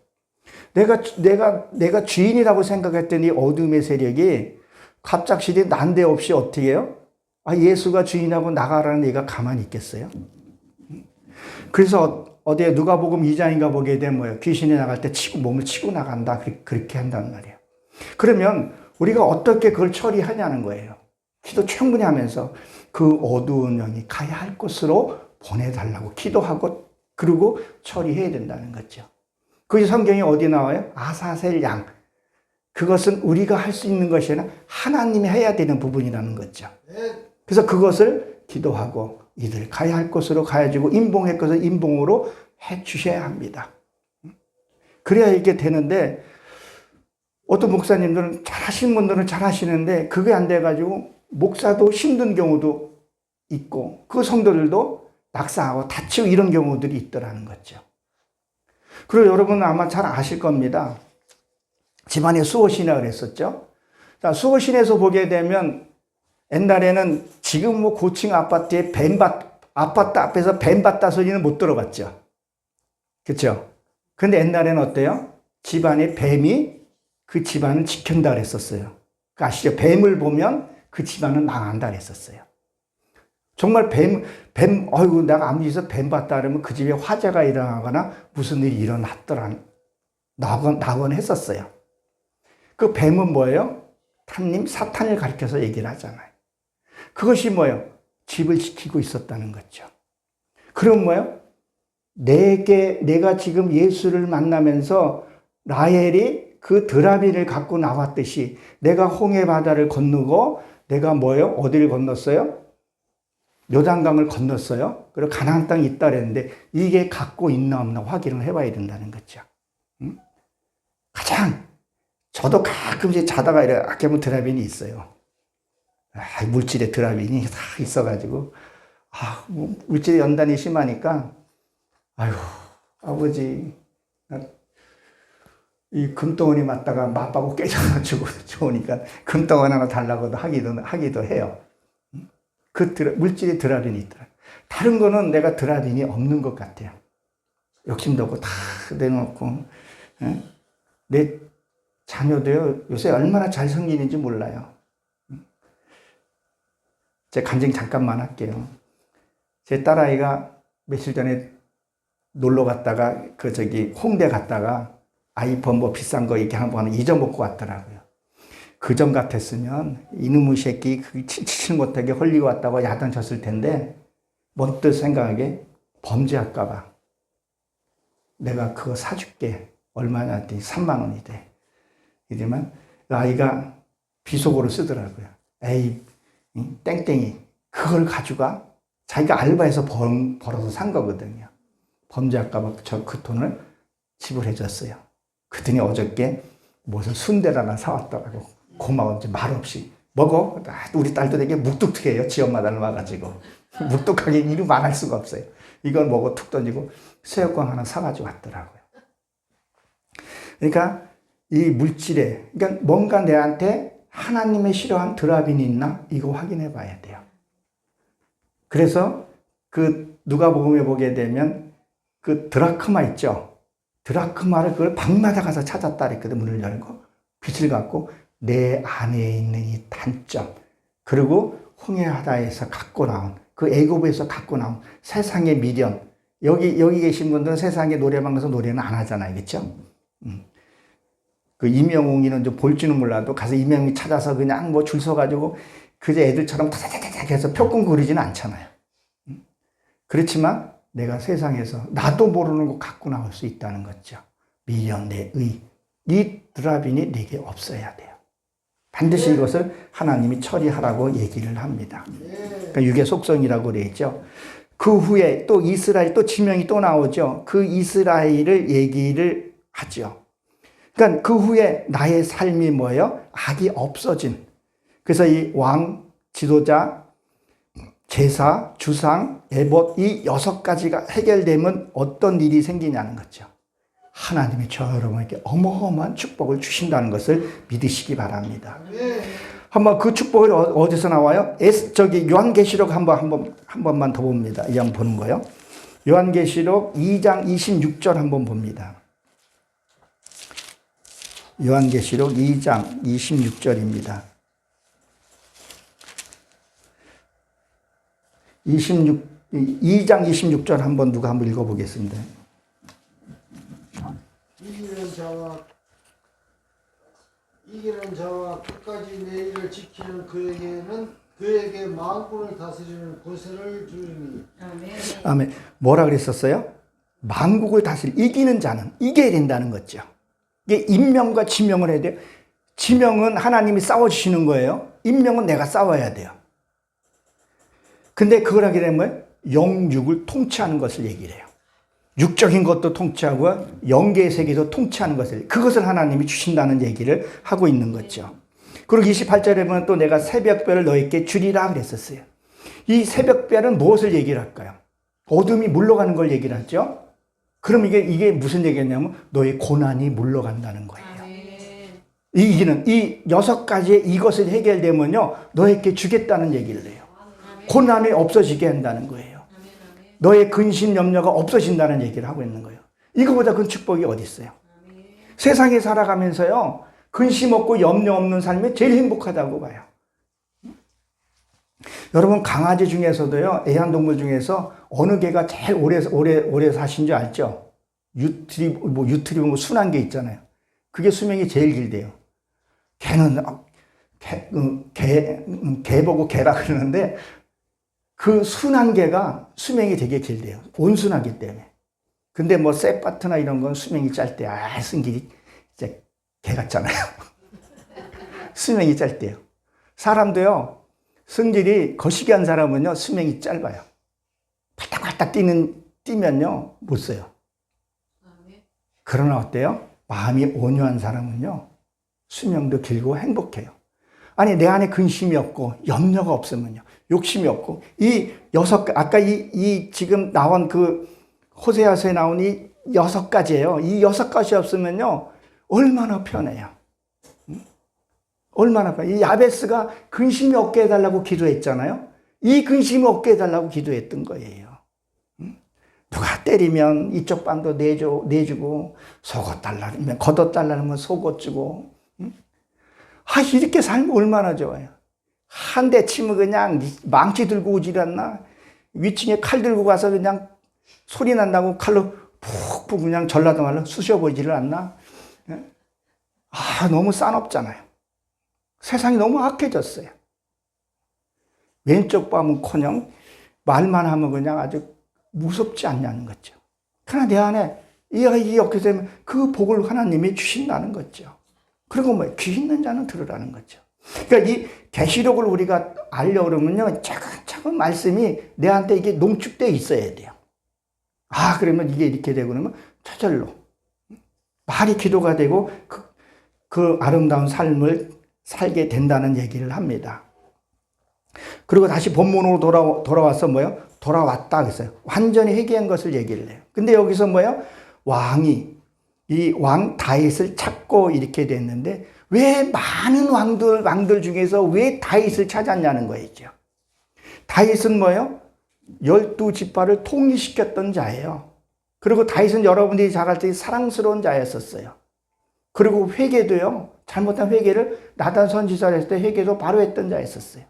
A: 내가 주인이라고 생각했더니 어둠의 세력이 갑작스레 난데없이 어떻게 해요? 예수가 주인하고 나가라는 얘가 가만히 있겠어요? 그래서 어디에 누가복음 2장인가 보게 되면 뭐예요? 귀신이 나갈 때 몸을 치고 나간다. 그렇게 한단 말이에요. 그러면 우리가 어떻게 그걸 처리하냐는 거예요. 기도 충분히 하면서 그 어두운 영이 가야 할 곳으로 보내달라고 기도하고 그리고 처리해야 된다는 거죠. 그 성경이 어디 나와요? 아사셀 양. 그것은 우리가 할 수 있는 것이 아니라 하나님이 해야 되는 부분이라는 거죠. 그래서 그것을 기도하고 이들 가야 할 곳으로 가야지고 인봉할 것을 인봉으로 해 주셔야 합니다. 그래야 이게 되는데 어떤 목사님들은 잘하시는 분들은 잘하시는데 그게 안 돼가지고 목사도 힘든 경우도 있고 그 성도들도 낙사하고 다치고 이런 경우들이 있더라는 거죠. 그리고 여러분은 아마 잘 아실 겁니다. 집안에 수호신이라고 그랬었죠. 자, 수호신에서 보게 되면 옛날에는 지금 뭐 고층 아파트에 아파트 앞에서 뱀받다 소리는 못 들어봤죠. 그렇죠? 근데 옛날에는 어때요? 집안에 뱀이 그 집안을 지킨다 그랬었어요. 아시죠? 뱀을 보면 그 집안은 망한다 그랬었어요. 정말 어이구, 내가 아무 짓에서 뱀 봤다 그러면 그 집에 화재가 일어나거나 무슨 일이 나곤 했었어요. 그 뱀은 뭐예요? 사탄을 가리켜서 얘기를 하잖아요. 그것이 뭐예요? 집을 지키고 있었다는 거죠. 그럼 뭐예요? 내가 지금 예수를 만나면서 라헬이 그 드라비를 갖고 나왔듯이 내가 홍해 바다를 건너고 내가 뭐예요? 어디를 건넜어요? 요단강을 건넜어요. 그리고 가나안 땅이 있다 그랬는데 이게 갖고 있나 없나 확인을 해봐야 된다는 거죠. 저도 가끔씩 자다가 이렇게 하면 드라빈이 있어요. 물질의 드라빈이 다 있어가지고 물질의 연단이 심하니까, 아유, 아버지, 이 금덩어리 맞다가 맞바고 깨져가지고 좋으니까 금덩어리 하나 달라고도 하기도 해요. 물질의 드라빈이 있더라. 다른 거는 내가 드라빈이 없는 것 같아요. 욕심도 없고 다 내놓고. 내 자녀도요, 요새 얼마나 잘 섬기는지 몰라요. 제 간증 잠깐만 할게요. 제 딸아이가 며칠 전에 놀러 갔다가, 홍대 갔다가 아이폰 뭐 비싼 거 이렇게 한번 잊어먹고 왔더라고요. 그전 같았으면 이놈의 새끼 치칠 못하게 홀리고 왔다고 야단 쳤을 텐데, 먼뜻 생각하게 범죄할까봐 내가 그거 사줄게. 얼마나 했더니 3만 원이 돼. 이러면 아이가 비속어로 쓰더라고요. 에이, 땡땡이, 그걸 가져가? 자기가 알바해서 벌어서 산 거거든요. 범죄할까봐 그 돈을 지불해줬어요. 그랬더니 어저께 무슨 순대를 하나 사왔더라고. 고마운지 말없이. 먹어? 우리 딸도 되게 묵뚝해요. 지 엄마 닮아가지고. 묵뚝하게 이루 말할 수가 없어요. 이걸 먹어 툭 던지고 새우깡 하나 사가지고 왔더라고요. 그러니까 이 물질에, 그러니까 뭔가 내한테 하나님의 싫어한 드라빈이 있나? 이거 확인해 봐야 돼요. 그래서 그 누가복음에 보게 되면 그 드라크마 있죠? 드라크마를 그걸 방마다 가서 찾았다 그랬거든. 문을 열고 빛을 갖고 내 안에 있는 이 단점, 그리고 홍해바다에서 갖고 나온, 그 애굽에서 갖고 나온 세상의 미련. 여기 계신 분들은 세상에 노래방 가서 노래는 안 하잖아요. 그렇죠? 그 임영웅이는 좀 볼지는 몰라도 가서 임영웅이 찾아서 그냥 뭐 줄 서가지고 그저 애들처럼 타자자자자 해서 표금 그리지는 않잖아요. 그렇지만 내가 세상에서 나도 모르는 거 갖고 나올 수 있다는 거죠. 미련, 내 의. 이 드라빈이 내게 없어야 돼요. 반드시 이것을 하나님이 처리하라고 얘기를 합니다. 그러니까 육의 속성이라고 그랬죠. 그 후에 또 이스라엘, 또 지명이 또 나오죠. 그 이스라엘을 얘기를 하죠. 그러니까 그 후에 나의 삶이 뭐예요? 악이 없어진. 그래서 이 왕, 지도자, 제사, 주상, 에봇, 이 6가지가 해결되면 어떤 일이 생기냐는 거죠. 하나님이 저 여러분에게 어마어마한 축복을 주신다는 것을 믿으시기 바랍니다. 한번 그 축복이 어디서 나와요? 요한계시록 한 번만 더 봅니다. 이 양 보는 거요. 요한계시록 2장 26절 한번 봅니다. 요한계시록 2장 26절입니다. 2장 26절 한번 누가 한번 읽어보겠습니다.
B: 이기는 자와 끝까지 내 일을 지키는 그에게 만군을 다스리는 권세를 주리니.
A: 아멘. 뭐라 그랬었어요? 만국을 이기는 자는 이겨야 된다는 거죠. 이게 임명과 지명을 해야 돼요. 지명은 하나님이 싸워주시는 거예요. 임명은 내가 싸워야 돼요. 근데 그걸 하게 되면 영육을 통치하는 것을 얘기를 해요. 육적인 것도 통치하고 영계의 세계도 통치하는 그것을 하나님이 주신다는 얘기를 하고 있는 거죠. 그리고 28절에 보면 또 내가 새벽별을 너에게 주리라 그랬었어요. 이 새벽별은 무엇을 얘기를 할까요? 어둠이 물러가는 걸 얘기를 하죠. 그럼 이게 무슨 얘기냐면 너의 고난이 물러간다는 거예요. 이기는 이 6가지의 이것을 해결되면요 너에게 주겠다는 얘기를 해요. 고난이 없어지게 한다는 거예요. 너의 근심 염려가 없어진다는 얘기를 하고 있는 거예요. 이거보다 큰 축복이 어디 있어요? 세상에 살아가면서요 근심 없고 염려 없는 삶이 제일 행복하다고 봐요. 여러분 강아지 중에서도요 애완동물 중에서 어느 개가 제일 오래 사신 줄 알죠? 유트리브 순한 개 있잖아요. 그게 수명이 제일 길대요. 개는 개 보고 개라 그러는데 그 순한 개가 수명이 되게 길대요. 온순하기 때문에. 근데 뭐 셋바트나 이런 건 수명이 짧대. 승질이 이제 개 같잖아요. 수명이 짧대요. 사람도요 승질이 거시기한 사람은요 수명이 짧아요. 팔딱팔딱 뛰면요 못 써요. 그러나 어때요? 마음이 온유한 사람은요 수명도 길고 행복해요. 아니, 내 안에 근심이 없고, 염려가 없으면요. 욕심이 없고, 아까 지금 나온 그 호세아서에 나온 이 6가지예요. 이 6가지 없으면요. 얼마나 편해요. 얼마나 편해요. 이 야베스가 근심이 없게 해달라고 기도했잖아요. 이 근심이 없게 해달라고 기도했던 거예요. 누가 때리면 이쪽 반도 내주고, 속옷달라면, 걷어달라면 속옷 주고, 이렇게 살면 얼마나 좋아요. 한 대 치면 그냥 망치 들고 오질 않나? 위층에 칼 들고 가서 그냥 소리 난다고 칼로 푹푹 그냥 전라도 말로 쑤셔보지를 않나? 너무 싸납잖아요. 세상이 너무 악해졌어요. 왼쪽 밤은커녕 말만 하면 그냥 아주 무섭지 않냐는 거죠. 그러나 내 안에 이 없게 되면 그 복을 하나님이 주신다는 거죠. 그리고 귀 있는 자는 들으라는 거죠. 그러니까 이 계시록을 우리가 알려고 그러면요, 차근차근 말씀이 내한테 이게 농축되어 있어야 돼요. 그러면 이게 이렇게 되고 그러면 저절로 말이 기도가 되고 그 아름다운 삶을 살게 된다는 얘기를 합니다. 그리고 다시 본문으로 돌아와서 돌아왔다 그랬어요. 완전히 회개한 것을 얘기를 해요. 근데 여기서 이 왕 다윗을 찾고 이렇게 됐는데, 왜 많은 왕들 중에서 왜 다윗을 찾았냐는 거였죠. 다윗은 12지파를 통일시켰던 자예요. 그리고 다윗은 여러분들이 잘 알 때 사랑스러운 자였었어요. 그리고 회개도요, 잘못한 회개를 나단 선지자를 했을 때 회개도 바로 했던 자였었어요.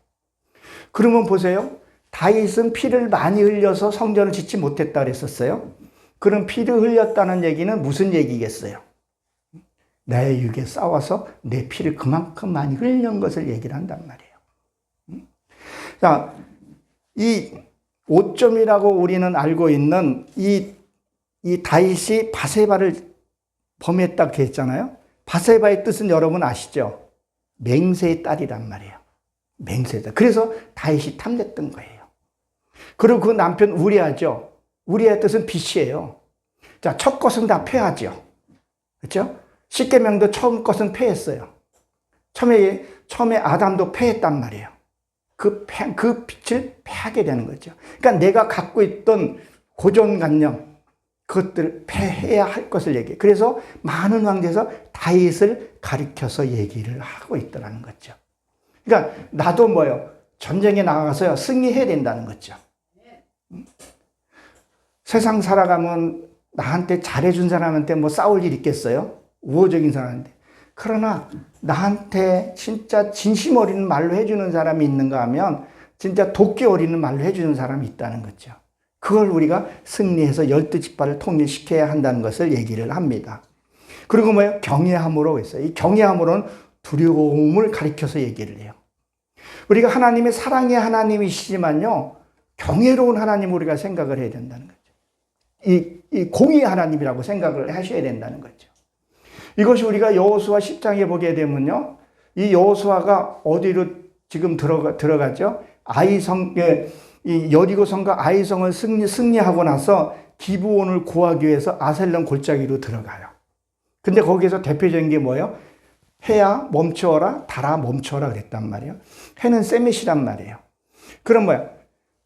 A: 그러면 보세요. 다윗은 피를 많이 흘려서 성전을 짓지 못했다 그랬었어요. 그럼 피를 흘렸다는 얘기는 무슨 얘기겠어요? 나의 육에 싸워서 내 피를 그만큼 많이 흘린 것을 얘기를 한단 말이에요. 자, 이 5점이라고 우리는 알고 있는 이 다윗이 바세바를 범했다고 했잖아요. 바세바의 뜻은 여러분 아시죠? 맹세의 딸이란 말이에요. 맹세의 딸. 그래서 다윗이 탐냈던 거예요. 그리고 그 남편 우리아죠. 우리아의 뜻은 빛이에요. 자, 첫 것은 다 패하죠. 그렇죠? 십계명도 처음 것은 패했어요. 처음에 아담도 패했단 말이에요. 그 빛을 패하게 되는 거죠. 그러니까 내가 갖고 있던 고정관념, 그것들을 패해야 할 것을 얘기해요. 그래서 많은 왕들에서 다윗을 가리켜서 얘기를 하고 있더라는 거죠. 그러니까 나도 전쟁에 나가서요, 승리해야 된다는 거죠. 세상 살아가면 나한테 잘해준 사람한테 싸울 일 있겠어요? 우호적인 사람한테. 그러나 나한테 진짜 진심 어리는 말로 해주는 사람이 있는가 하면 진짜 도끼 어리는 말로 해주는 사람이 있다는 거죠. 그걸 우리가 승리해서 12지파를 통일시켜야 한다는 것을 얘기를 합니다. 그리고 경외함으로 했어요. 이 경외함으로는 두려움을 가리켜서 얘기를 해요. 우리가 하나님의 사랑의 하나님이시지만요, 경외로운 하나님 우리가 생각을 해야 된다는 거죠. 이 공의 하나님이라고 생각을 하셔야 된다는 거죠. 이것이 우리가 여호수아 10장에 보게 되면요, 이 여호수아가 어디로 지금 들어가죠? 이 여리고성과 아이성을 승리하고 나서 기브온을 구하기 위해서 아셀론 골짜기로 들어가요. 근데 거기에서 대표적인 게 뭐예요? 해야 멈추어라, 달아 멈추어라 그랬단 말이에요. 해는 세мет이란 말이에요. 그럼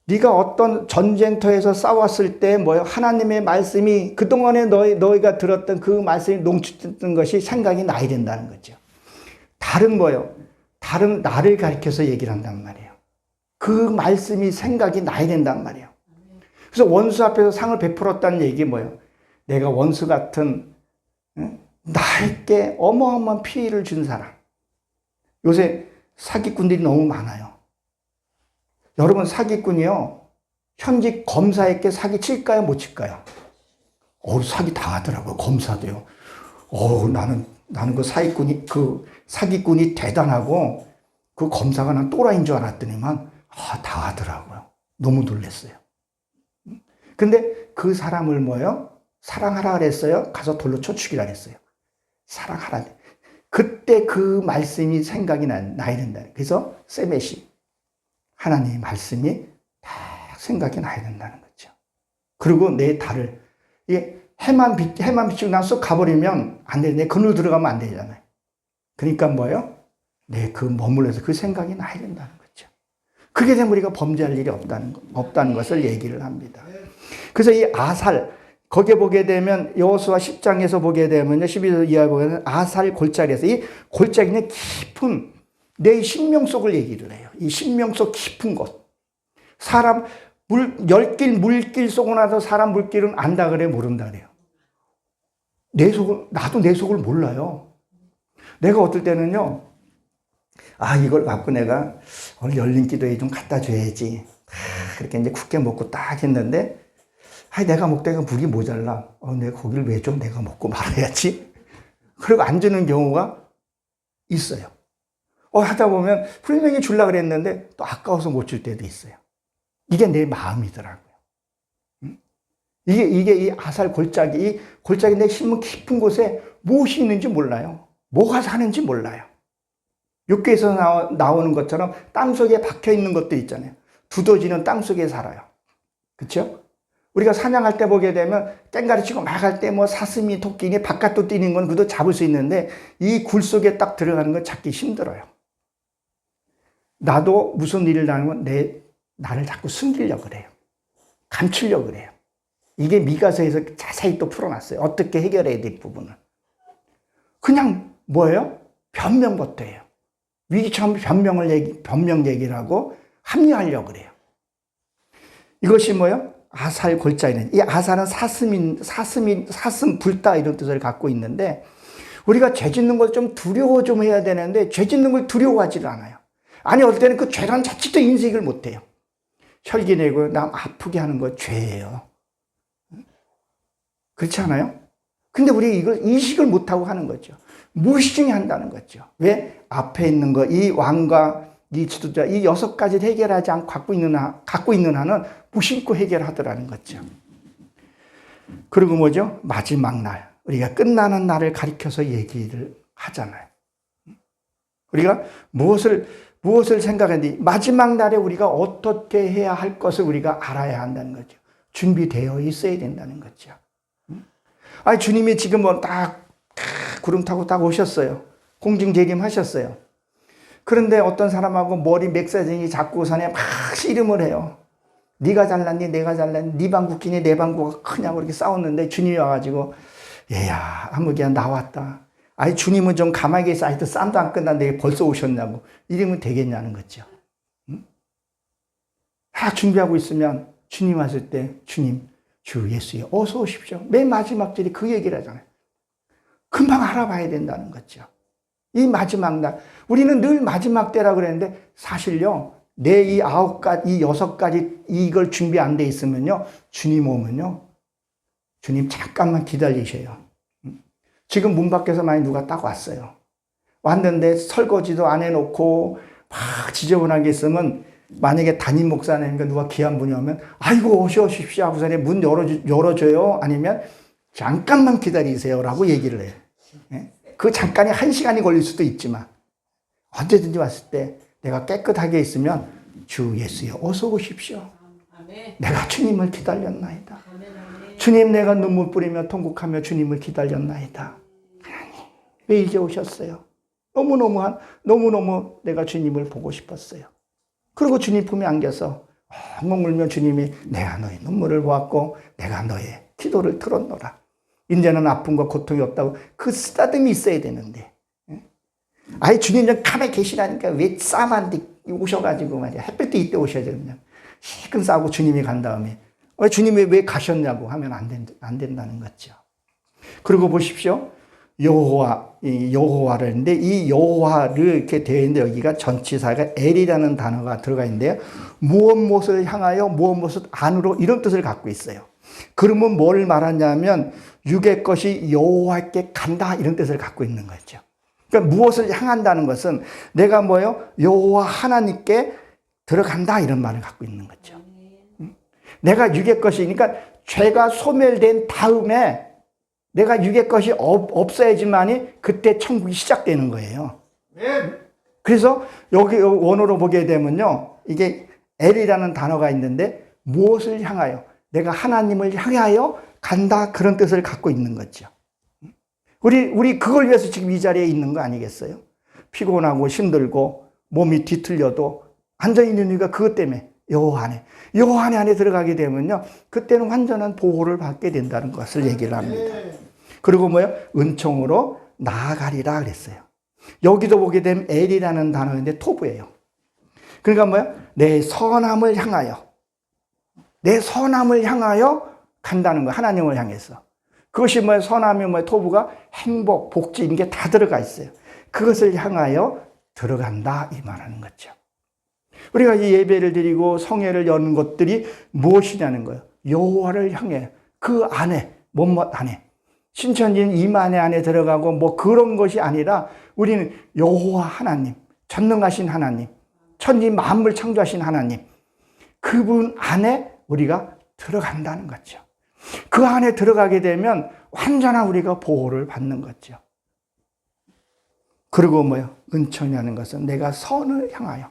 A: 네가 어떤 전쟁터에서 싸웠을 때 하나님의 말씀이 그동안에 너희가 들었던 그 말씀이 농축됐던 것이 생각이 나야 된다는 거죠. 달은 달은 나를 가리켜서 얘기를 한단 말이에요. 그 말씀이 생각이 나야 된단 말이에요. 그래서 원수 앞에서 상을 베풀었다는 얘기 내가 원수 같은 나에게 어마어마한 피해를 준 사람. 요새 사기꾼들이 너무 많아요. 여러분, 사기꾼이요, 현직 검사에게 사기 칠까요, 못 칠까요? 사기 당하더라고요, 검사도요. 나는 그 사기꾼이 대단하고, 그 검사가 난 또라이인 줄 알았더니만, 당하더라고요. 너무 놀랐어요. 근데 그 사람을 사랑하라 그랬어요? 가서 돌로 쳐 죽이라 그랬어요. 사랑하라. 그때 그 말씀이 생각이 나야 된다. 그래서 세мет이 하나님의 말씀이 다 생각이 나야 된다는 거죠. 그리고 내 달을, 해만 비추고 난 쏙 가버리면 안 돼. 내 그늘로 들어가면 안 되잖아요. 그러니까 그 머물러서 그 생각이 나야 된다는 거죠. 그게 되면 우리가 범죄할 일이 없다는 것을 얘기를 합니다. 그래서 이 아살, 거기에 보게 되면 여호수아 10장에서 보게 되면요, 12절 이하에 보면 아살 골짜기에서 이 골짜기는 깊은 내 심령 속을 얘기를 해요. 이 심령 속 깊은 곳. 사람 열길 물길 쏘고 나서 사람 물길은 안다 그래, 모른다 그래요. 나도 내 속을 몰라요. 내가 어떨 때는요, 이걸 갖고 내가 오늘 열린 기도에 좀 갖다 줘야지. 그렇게 이제 굳게 먹고 딱 했는데, 내가 먹다가 물이 모자라. 내가 고기를 왜 좀 내가 먹고 말아야지. 그리고 안 주는 경우가 있어요. 하다 보면 분명히 주려고 그랬는데 또 아까워서 못 줄 때도 있어요. 이게 내 마음이더라고요. 이게 이 아살 골짜기, 이 골짜기 내 심은 깊은 곳에 무엇이 있는지 몰라요. 뭐가 사는지 몰라요. 육계에서 나오는 것처럼 땅속에 박혀 있는 것도 있잖아요. 두더지는 땅속에 살아요. 그렇죠? 우리가 사냥할 때 보게 되면 깽가리 치고 막 할 때 뭐 사슴이 토끼니 바깥도 뛰는 건 그도 잡을 수 있는데 이 굴 속에 딱 들어가는 건 찾기 힘들어요. 나도 무슨 일을 하면 나를 자꾸 숨기려고 그래요. 감추려고 그래요. 이게 미가서에서 자세히 또 풀어놨어요. 어떻게 해결해야 될 부분을. 그냥 뭐예요? 변명부터예요. 위기처럼 변명 얘기를 하고 합리화하려고 그래요. 이것이 뭐예요? 아살 골짜기는, 이 아살은 사슴 불다 이런 뜻을 갖고 있는데, 우리가 죄 짓는 걸 좀 두려워 좀 해야 되는데 죄 짓는 걸 두려워하지를 않아요. 아니, 어떨 때는 그 죄란 자체도 인식을 못해요. 혈기 내고 남 아프게 하는 거 죄예요. 그렇지 않아요? 근데 우리 이걸 인식을 못하고 하는 거죠. 무의식중에 한다는 거죠. 왜? 앞에 있는 거, 이 왕과 이 지도자, 이 6가지를 해결하지 않고 갖고 있는 한은 무심코 해결하더라는 거죠. 그리고 뭐죠? 마지막 날, 우리가 끝나는 날을 가리켜서 얘기를 하잖아요. 우리가 무엇을 생각하는지, 마지막 날에 우리가 어떻게 해야 할 것을 우리가 알아야 한다는 거죠. 준비되어 있어야 된다는 거죠. 주님이 지금 딱 구름 타고 딱 오셨어요. 공중재림 하셨어요. 그런데 어떤 사람하고 머리 맥사쟁이 잡고 산에 막 씨름을 해요. 네가 잘났니, 내가 잘났니, 네 방구 끼니, 내 방구가 크냐고 이렇게 싸웠는데 주님이 와가지고, 얘야, 한무기야 나왔다. 주님은 좀 가만히 있어. 아직도 쌈도 안 끝났는데 벌써 오셨냐고. 이러면 되겠냐는 거죠. 다 준비하고 있으면 주님 왔을 때, 주님, 주 예수여 어서 오십시오. 맨 마지막 절이 그 얘기를 하잖아요. 금방 알아봐야 된다는 거죠. 이 마지막 날, 우리는 늘 마지막 때라고 그랬는데 사실요, 내 이 9가지, 이 6가지 이걸 준비 안 돼 있으면요, 주님 오면요, 주님 잠깐만 기다리셔요. 지금 문 밖에서 많이 누가 딱 왔어요. 왔는데 설거지도 안 해놓고 막 지저분하게 있으면, 만약에 담임 목사님과 누가 귀한 분이 오면 아이고 어서 오십시오 하고서 문 열어줘요? 아니면 잠깐만 기다리세요라고 얘기를 해요. 그 잠깐이 1시간이 걸릴 수도 있지만 언제든지 왔을 때 내가 깨끗하게 있으면 주 예수여 어서 오십시오. 내가 주님을 기다렸나이다. 주님, 내가 눈물 뿌리며 통곡하며 주님을 기다렸나이다. 하나님, 왜 이제 오셨어요? 너무너무 내가 주님을 보고 싶었어요. 그리고 주님 품에 안겨서 엉엉 울며 주님이 내가 너의 눈물을 보았고 내가 너의 기도를 들었노라. 이제는 아픔과 고통이 없다고 그 쓰다듬이 있어야 되는데, 주님 좀 가만히 계시라니까 왜 싸만데 오셔가지고 말이야. 햇볕도 이때 오셔야지. 그냥 시큰 싸고 주님이 간 다음에 주님이 왜 가셨냐고 하면 안 된다는 거죠. 그리고 보십시오. 여호와를 했는데 이 여호와를 이렇게 되어 있는데 여기가 전치사가 엘이라는 단어가 들어가 있는데요. 무엇을 향하여 무엇을 안으로 이런 뜻을 갖고 있어요. 그러면 뭘 말하냐면 육의 것이 여호와께 간다 이런 뜻을 갖고 있는 거죠. 그러니까 무엇을 향한다는 것은 내가 여호와 하나님께 들어간다 이런 말을 갖고 있는 거죠. 내가 육의 것이, 그러니까 죄가 소멸된 다음에 내가 육의 것이 없어야지만이 그때 천국이 시작되는 거예요. 그래서 여기 원어로 보게 되면요, 이게 엘이라는 단어가 있는데 무엇을 향하여, 내가 하나님을 향하여 간다 그런 뜻을 갖고 있는 거죠. 우리 그걸 위해서 지금 이 자리에 있는 거 아니겠어요? 피곤하고 힘들고 몸이 뒤틀려도 앉아있는 이유가 그것 때문에 여호와 안에 들어가게 되면요, 그때는 완전한 보호를 받게 된다는 것을 얘기를 합니다. 그리고 은총으로 나아가리라 그랬어요. 여기도 보게 되면 엘이라는 단어인데 토부예요. 그러니까 내 선함을 향하여 간다는 거예요. 하나님을 향해서. 그것이 선함이 토부가 행복, 복지, 이런 게 다 들어가 있어요. 그것을 향하여 들어간다 이 말하는 거죠. 우리가 이 예배를 드리고 성회를 여는 것들이 무엇이냐는 거예요. 여호와를 향해, 그 안에, 안에. 신천지는 이만의 안에 들어가고 그런 것이 아니라 우리는 여호와 하나님, 전능하신 하나님, 천지 만물 창조하신 하나님, 그분 안에 우리가 들어간다는 거죠. 그 안에 들어가게 되면 완전한 우리가 보호를 받는 거죠. 그리고 은총이라는 것은 내가 선을 향하여,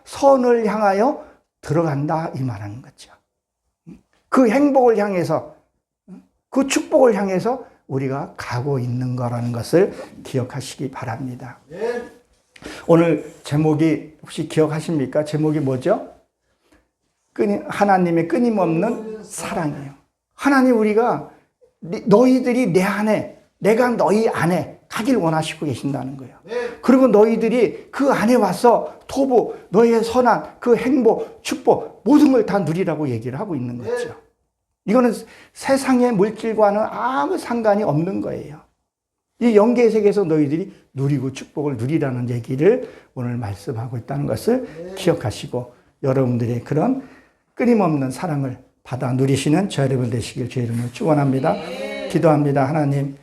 A: 선을 향하여 들어간다 이 말하는 거죠. 그 행복을 향해서, 그 축복을 향해서 우리가 가고 있는 거라는 것을 기억하시기 바랍니다. 오늘 제목이 혹시 기억하십니까? 제목이 뭐죠? 하나님의 끊임없는 사랑이에요. 하나님 우리가 너희들이 내 안에, 내가 너희 안에 가길 원하시고 계신다는 거예요. 그리고 너희들이 그 안에 와서 토부, 너희의 선한 그 행복, 축복 모든 걸 다 누리라고 얘기를 하고 있는 거죠. 이거는 세상의 물질과는 아무 상관이 없는 거예요. 이 영계의 세계에서 너희들이 누리고 축복을 누리라는 얘기를 오늘 말씀하고 있다는 것을 기억하시고 여러분들의 그런 끊임없는 사랑을 받아 누리시는 저 여러분 되시길 주의 이름으로 축원합니다. 기도합니다. 하나님,